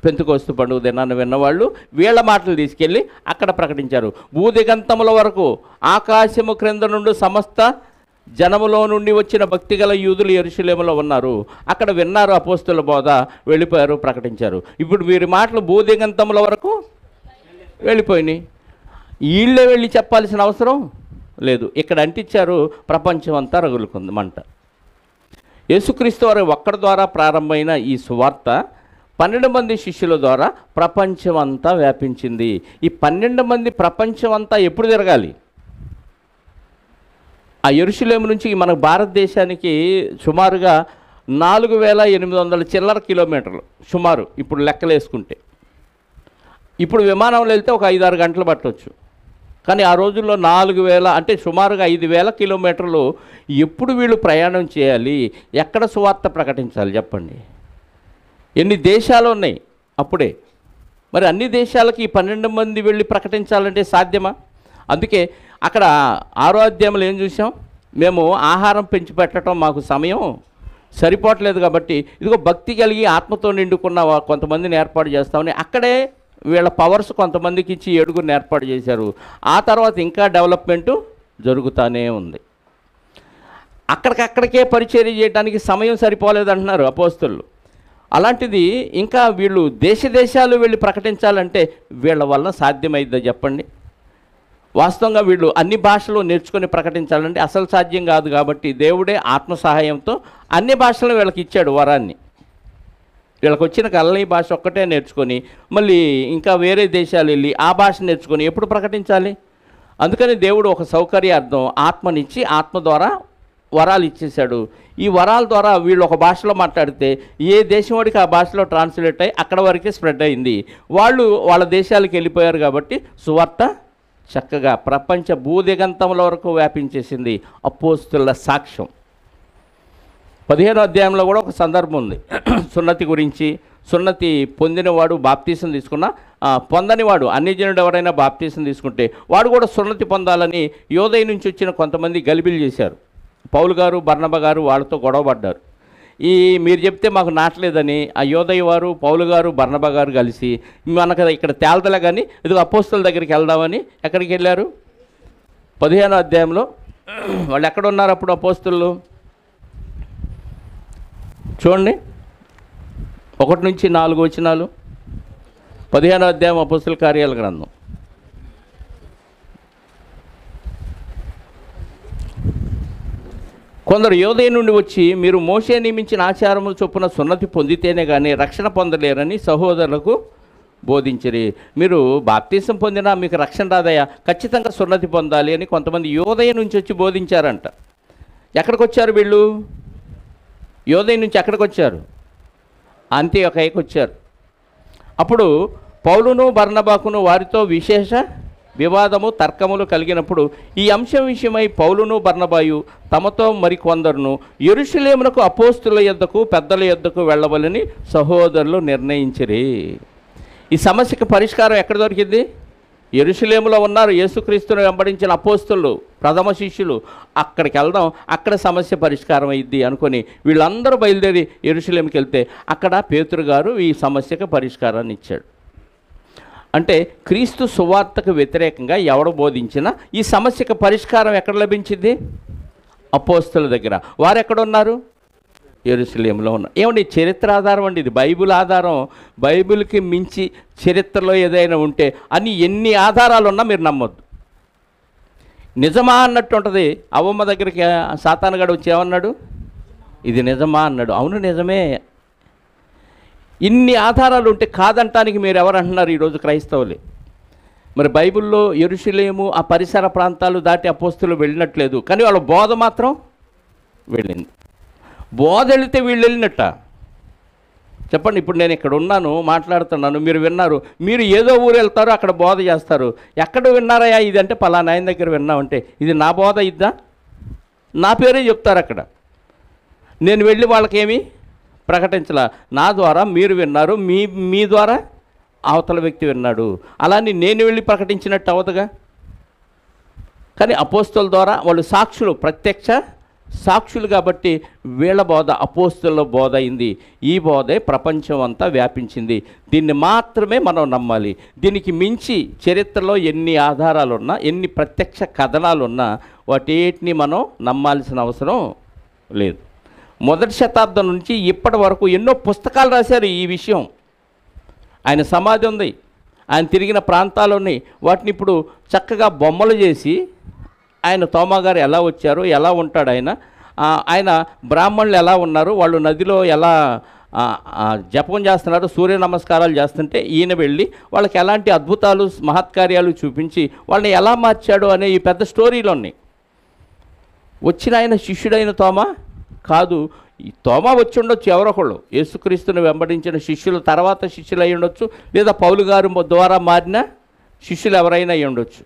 పెంతెకొస్తు పండుగ దినాన్ని విన్నవాళ్ళు వీళ్ళ మాటలు తీసుకెళ్ళి అక్కడ ప్రకటించారు. భూదిగంతముల వరకు, ఆకాశము క్రింద నుండి సమస్త జనములో నుండి వచ్చిన భక్తిగల యూదులు యెరూషలేములో ఉన్నారు. అక్కడ విన్నారు అపోస్తుల బోధ, వెళ్ళిపోయారు, ప్రకటించారు. ఇప్పుడు వీరి మాటలు భూదిగంతముల వరకు వెళ్ళిపోయినాయి. వీళ్ళే వెళ్ళి చెప్పాల్సిన అవసరం లేదు. ఇక్కడ అంటించారు, ప్రపంచం అంతా రగులుకుంది మంట. యేసుక్రీస్తు వారి ఒక్కడి ద్వారా ప్రారంభమైన ఈ సువార్త 12 మంది శిష్యుల ద్వారా ప్రపంచం అంతా వ్యాపించింది. ఈ 12 మంది ప్రపంచం అంతా ఎప్పుడు తిరగాలి? ఆ యెరూషలేము నుంచి మన భారతదేశానికి సుమారుగా 4800 చిల్లర కిలోమీటర్లు సుమారు, ఇప్పుడు లెక్కలు వేసుకుంటే. ఇప్పుడు విమానంలో వెళ్తే ఒక 5-6 గంటలు పట్టవచ్చు. కానీ ఆ రోజుల్లో 4000 అంటే సుమారుగా 5000 కిలోమీటర్లు ఎప్పుడు వీళ్ళు ప్రయాణం చేయాలి? ఎక్కడ సువార్త ప్రకటించాలి చెప్పండి? ఎన్ని దేశాలు ఉన్నాయి అప్పుడే. మరి అన్ని దేశాలకి ఈ 12 మంది వెళ్ళి ప్రకటించాలంటే సాధ్యమా? అందుకే అక్కడ 6వ అధ్యాయంలో ఏం చూసాం? మేము ఆహారం పెంచి పెట్టడం మాకు సమయం సరిపోవట్లేదు కాబట్టి ఇదిగో భక్తి కలిగి ఆత్మతో నిండుకున్న కొంతమందిని ఏర్పాటు చేస్తామని అక్కడే వీళ్ళ పవర్స్ కొంతమందికి ఇచ్చి 7గురిని ఏర్పాటు చేశారు. ఆ తర్వాత ఇంకా డెవలప్మెంటు జరుగుతూనే ఉంది. అక్కడికక్కడికే పరిచర్య చేయడానికి సమయం సరిపోలేదంటున్నారు అపోస్తలులు. అలాంటిది ఇంకా వీళ్ళు దేశాలు వెళ్ళి ప్రకటించాలంటే వీళ్ళ వలన సాధ్యమైద్దా చెప్పండి? వాస్తవంగా వీళ్ళు అన్ని భాషలు నేర్చుకొని ప్రకటించాలంటే అసలు సాధ్యం కాదు. కాబట్టి దేవుడే ఆత్మ సహాయంతో అన్ని భాషలు వీళ్ళకి ఇచ్చాడు వరాన్ని. వీళ్ళకి వచ్చిన కల్లని భాష ఒక్కటే నేర్చుకొని మళ్ళీ ఇంకా వేరే దేశాలు వెళ్ళి ఆ భాష నేర్చుకొని ఎప్పుడు ప్రకటించాలి? అందుకని దేవుడు ఒక సౌకర్యార్థం ఆత్మనిచ్చి ఆత్మ ద్వారా వరాలు ఇచ్చేశాడు. ఈ వరాల ద్వారా వీళ్ళు ఒక భాషలో మాట్లాడితే ఏ దేశం వాడికి ఆ భాషలో ట్రాన్స్లేట్ అయ్యి అక్కడ వరకే స్ప్రెడ్ అయింది. వాళ్ళు వాళ్ళ దేశాలకు వెళ్ళిపోయారు కాబట్టి సువార్త చక్కగా ప్రపంచ భూదిగంతముల వరకు వ్యాపించేసింది. అపోస్తుల సాక్ష్యం. 15వ అధ్యాయంలో కూడా ఒక సందర్భం ఉంది సున్నతి గురించి. సున్నతి పొందినవాడు బాప్తీసం తీసుకున్న, పొందనివాడు అన్యజనుడు ఎవరైనా బాప్తీసం తీసుకుంటే వాడు కూడా సున్నతి పొందాలని యోదయ నుంచి వచ్చిన కొంతమంది గలిబిలు చేశారు. పౌలు గారు, బర్నబా గారు వాళ్ళతో గొడవపడ్డారు. మీరు చెప్తే మాకు నాటలేదని ఆ యోదయ వారు, పౌలు గారు, బర్నబా గారు కలిసి మనకు ఇక్కడ తేల్దలే కానీ ఇదిగో అపోస్తుల దగ్గరికి వెళ్దామని ఎక్కడికి వెళ్ళారు? 15వ అధ్యాయంలో. వాళ్ళు ఎక్కడున్నారు అప్పుడు అపోస్తులు? చూడండి, 1 నుంచి 4 వచనాలు. 15వ అధ్యాయం అపోస్తుల కార్యాల గ్రంథం. కొందరు యోదయ నుండి వచ్చి మీరు మోషే నియమించిన ఆచారముల చొప్పున సున్నతి పొందితేనే కానీ రక్షణ పొందలేరని సహోదరులకు బోధించిరి. మీరు బాప్తీసం పొందినా మీకు రక్షణ రాదయ్యా, ఖచ్చితంగా సున్నతి పొందాలి అని కొంతమంది యోదయ నుంచి వచ్చి బోధించారంట. ఎక్కడికి వచ్చారు వీళ్ళు? యోదయ నుంచి ఎక్కడికి వచ్చారు? అంతియొకయకు వచ్చారు. అప్పుడు పౌలును బర్నబాకును వారితో విశేష వివాదము తర్కములు కలిగినప్పుడు ఈ అంశం విషయమై పౌలును బర్నబాయు తమతో మరికొందరును యెరూషలేమునకు అపోస్తుల యొద్దకు పెద్దల యొద్దకు వెళ్ళవలని సహోదరులు నిర్ణయించిరి. ఈ సమస్యకు పరిష్కారం ఎక్కడ దొరికింది? యెరూషలేములో ఉన్నారు యేసుక్రీస్తును వెంబడించిన అపోస్తులు, ప్రథమ శిష్యులు. అక్కడికి వెళ్దాం, అక్కడ సమస్య పరిష్కారం అయ్యిద్ది అనుకొని వీళ్ళందరూ బయలుదేరి యెరూషలేముకి వెళ్తే అక్కడ పేతురు గారు ఈ సమస్యకు పరిష్కారాన్ని ఇచ్చాడు. అంటే క్రీస్తు సువార్తకు వ్యతిరేకంగా ఎవడు బోధించినా ఈ సమస్యకు పరిష్కారం ఎక్కడ లభించింది? అపోస్తుల దగ్గర. వారు ఎక్కడున్నారు? యెరూషలేములో ఉన్నారు. ఏమండి, చరిత్ర ఆధారం అండి ఇది, బైబిల్ ఆధారం. బైబిల్కి మించి చరిత్రలో ఏదైనా ఉంటే అని ఎన్ని ఆధారాలు ఉన్నా మీరు నమ్మొద్దు. నిజమా అన్నట్టు ఉంటుంది. అవ్వమ్మ దగ్గరికి సాతానుగాడు వచ్చి ఏమన్నాడు? ఇది నిజమా అన్నాడు. అవును నిజమే. ఇన్ని ఆధారాలు ఉంటే కాదంటానికి మీరు ఎవరంటున్నారు ఈరోజు క్రైస్తవులే? మరి బైబిల్లో యెరూషలేము ఆ పరిసర ప్రాంతాలు దాటి అపోస్తులు వెళ్ళినట్లేదు, కానీ వాళ్ళ బోధ మాత్రం వెళ్ళింది. బోధ వెళితే వీళ్ళు వెళ్ళినట్ట? చెప్పండి. ఇప్పుడు నేను ఇక్కడ ఉన్నాను, మాట్లాడుతున్నాను, మీరు విన్నారు. మీరు ఏదో ఊరు వెళ్తారో అక్కడ బోధ చేస్తారు. ఎక్కడ విన్నారయ్యా ఇది అంటే పలానా ఆయన దగ్గర విన్నామంటే ఇది నా బోధ ఇద్దా? నా పేరే చెప్తారు అక్కడ. నేను వెళ్ళి వాళ్ళకేమి ప్రకటించలా. నా ద్వారా మీరు విన్నారు, మీ ద్వారా అవతల వ్యక్తి విన్నాడు. అలాని నేను వెళ్ళి ప్రకటించినట్టు అవదుగా. కానీ అపోస్తుల ద్వారా వాళ్ళు సాక్షులు, ప్రత్యక్ష సాక్షులు కాబట్టి వీళ్ళ బోధ అపోస్తుల బోధ అయింది. ఈ బోధే ప్రపంచం అంతా వ్యాపించింది. దీన్ని మాత్రమే మనం నమ్మాలి. దీనికి మించి చరిత్రలో ఎన్ని ఆధారాలున్నా, ఎన్ని ప్రత్యక్ష కథనాలున్నా వాటిని మనం నమ్మాల్సిన అవసరం లేదు. మొదటి శతాబ్దం నుంచి ఇప్పటి వరకు ఎన్నో పుస్తకాలు రాశారు ఈ విషయం. ఆయన సమాధి ఉంది, ఆయన తిరిగిన ప్రాంతాలు ఉన్నాయి. వాటిని ఇప్పుడు చక్కగా బొమ్మలు చేసి ఆయన తోమా గారు ఎలా వచ్చారు, ఎలా ఉంటాడు ఆయన బ్రాహ్మణులు ఎలా ఉన్నారు, వాళ్ళు నదిలో ఎలా జపం చేస్తున్నారు, సూర్య నమస్కారాలు చేస్తుంటే ఈయన వెళ్ళి వాళ్ళకి ఎలాంటి అద్భుతాలు మహత్కార్యాలు చూపించి వాళ్ళని ఎలా మార్చాడు అనే ఈ పెద్ద స్టోరీలు ఉన్నాయి. వచ్చిన ఆయన శిష్యుడైన తోమా కాదు. ఈ తోమా వచ్చి ఉండొచ్చు ఎవరొకళ్ళు, యేసుక్రీస్తుని వెంబడించిన శిష్యుల తర్వాత శిష్యులు అయి ఉండొచ్చు, లేదా పౌలు గారు ద్వారా మారిన శిష్యులు ఎవరైనా అయి ఉండొచ్చు.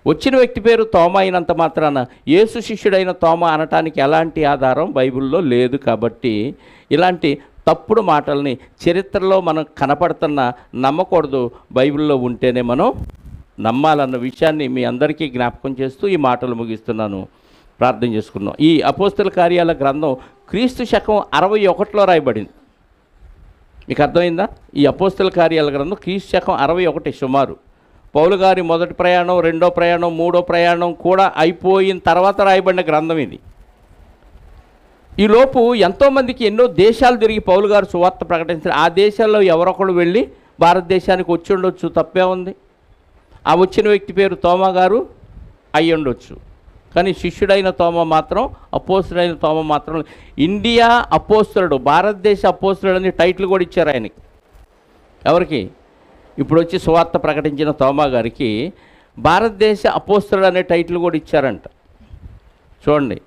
వచ్చిన వ్యక్తి పేరు తోమా అయినంత మాత్రాన యేసు శిష్యుడైన తోమా అనటానికి ఎలాంటి ఆధారం బైబిల్లో లేదు. కాబట్టి ఇలాంటి తప్పుడు మాటల్ని చరిత్రలో మనం కనపడుతున్న నమ్మకూడదు. బైబిల్లో ఉంటేనే మనం నమ్మాలన్న విషయాన్ని మీ అందరికీ జ్ఞాపకం చేస్తూ ఈ మాటలు ముగిస్తున్నాను. ప్రార్థన చేసుకున్నాం. ఈ అపోస్తుల కార్యాల గ్రంథం క్రీస్తు శకం 61లో రాయబడింది. మీకు అర్థమైందా? ఈ అపోస్తుల కార్యాల గ్రంథం క్రీస్తు శకం 61 సుమారు. పౌలు గారి మొదటి ప్రయాణం, రెండో ప్రయాణం, మూడో ప్రయాణం కూడా అయిపోయిన తర్వాత రాయబడిన గ్రంథం ఇది. ఈలోపు ఎంతోమందికి ఎన్నో దేశాలు తిరిగి పౌలు గారు సువార్త ప్రకటించారు. ఆ దేశాల్లో ఎవరొకడు వెళ్ళి భారతదేశానికి వచ్చి ఉండొచ్చు, తప్పే ఉంది. ఆ వచ్చిన వ్యక్తి పేరు తోమా గారు అయ్యి ఉండొచ్చు. కానీ శిష్యుడైన తోమా మాత్రం, అపోస్తుడైన తోమా మాత్రం ఇండియా అపోస్తులుడు, భారతదేశ అపోస్తులుడు అని టైటిల్ కూడా ఇచ్చారు ఆయనకి. ఎవరికి? ఇప్పుడు వచ్చి సువార్త ప్రకటించిన తోమా గారికి భారతదేశ అపోస్తులుడు అనే టైటిల్ కూడా ఇచ్చారంట. చూడండి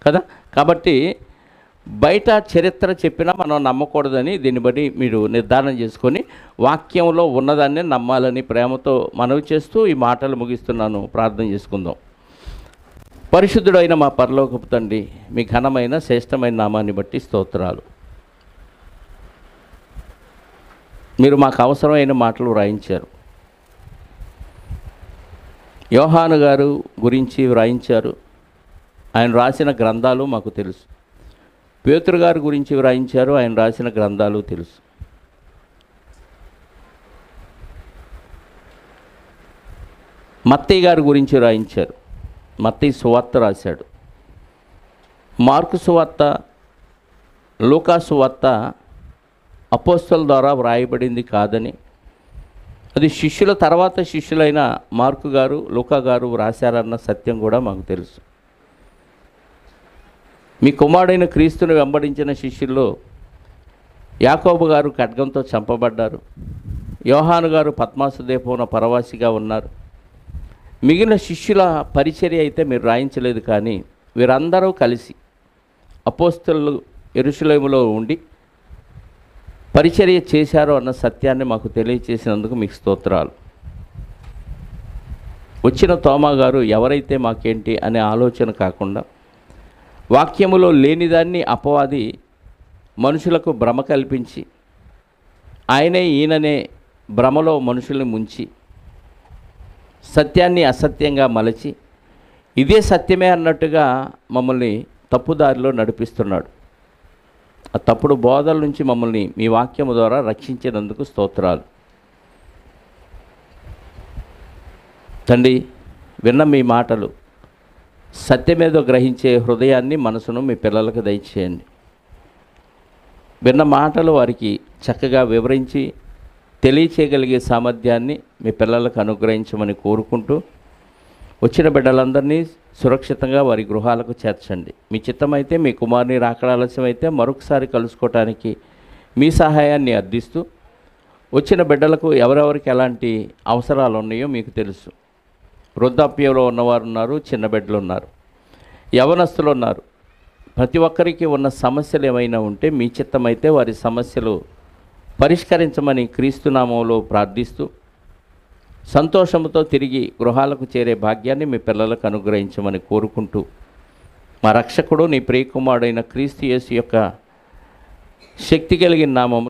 కదా. కాబట్టి బయట చరిత్ర చెప్పినా మనం నమ్మకూడదని దీన్ని బట్టి మీరు నిర్ధారణ చేసుకొని వాక్యంలో ఉన్నదాన్ని నమ్మాలని ప్రేమతో మనవి చేస్తూ ఈ మాటలు ముగిస్తున్నాను. ప్రార్థన చేసుకుందాం. పరిశుద్ధుడైన మా పరలోకపు తండ్రి, మీ ఘనమైన శ్రేష్టమైన నామాన్ని బట్టి స్తోత్రాలు. మీరు మాకు అవసరమైన మాటలు వ్రాయించారు. యోహాను గారు గురించి వ్రాయించారు. ఆయన రాసిన గ్రంథాలు మాకు తెలుసు. పేతురు గారి గురించి వ్రాయించారు. ఆయన రాసిన గ్రంథాలు తెలుసు. మత్తయి గారి గురించి వ్రాయించారు. మత్తయి సువార్త రాశాడు. మార్కు సువార్త, లూకా సువార్త అపోస్తలుల ద్వారా వ్రాయబడింది కాదని, అది శిష్యుల తర్వాత శిష్యులైన మార్కు గారు, లూకా గారు వ్రాశారన్న సత్యం కూడా మాకు తెలుసు. మీ కుమారుడైన క్రీస్తుని వెంబడించిన శిష్యుల్లో యాకోబు గారు ఖడ్గంతో చంపబడ్డారు. యోహాను గారు పద్మాసు దీపమున పరవాసిగా ఉన్నారు. మిగిలిన శిష్యుల పరిచర్య అయితే మీరు రాయించలేదు, కానీ వీరందరూ కలిసి అపోస్తలు యెరూషలేములో ఉండి పరిచర్య చేశారో అన్న సత్యాన్ని మాకు తెలియచేసినందుకు మీకు స్తోత్రాలు. వచ్చిన తోమా గారు ఎవరైతే మాకేంటి అనే ఆలోచన కాకుండా వాక్యములో లేనిదాన్ని అపవాది మనుషులకు భ్రమ కల్పించి ఆయనే ఈయననే భ్రమలో మనుషుల్ని ముంచి సత్యాన్ని అసత్యంగా మలచి ఇదే సత్యమే అన్నట్టుగా మమ్మల్ని తప్పుదారిలో నడిపిస్తున్నాడు. ఆ తప్పుడు బోధల నుంచి మమ్మల్ని మీ వాక్యము ద్వారా రక్షించినందుకు స్తోత్రాలు. తండ్రి, విన్న మీ మాటలు సత్యమేదో గ్రహించే హృదయాన్ని మనసును మీ పిల్లలకు దయచేయండి. విన్న మాటలు వారికి చక్కగా వివరించి తెలియచేయగలిగే సామర్థ్యాన్ని మీ పిల్లలకు అనుగ్రహించమని కోరుకుంటూ వచ్చిన బిడ్డలందరినీ సురక్షితంగా వారి గృహాలకు చేర్చండి. మీ చిత్తమైతే మీ కుమారుని రాకడ ఆలస్యమైతే మరొకసారి కలుసుకోవటానికి మీ సహాయాన్ని అర్థిస్తూ వచ్చిన బిడ్డలకు ఎవరెవరికి ఎలాంటి అవసరాలు ఉన్నాయో మీకు తెలుసు. వృద్ధాప్యంలో ఉన్నవారు ఉన్నారు, చిన్న బిడ్డలు ఉన్నారు, యవనస్తులు ఉన్నారు. ప్రతి ఒక్కరికి ఉన్న సమస్యలు ఏమైనా ఉంటే మీ చిత్తమైతే వారి సమస్యలు పరిష్కరించమని క్రీస్తునామంలో ప్రార్థిస్తూ సంతోషంతో తిరిగి గృహాలకు చేరే భాగ్యాన్ని మీ పిల్లలకు అనుగ్రహించమని కోరుకుంటూ మా రక్షకుడు నీ ప్రియకుమారుడైన క్రీస్తు యేసు యొక్క శక్తి కలిగిన నామము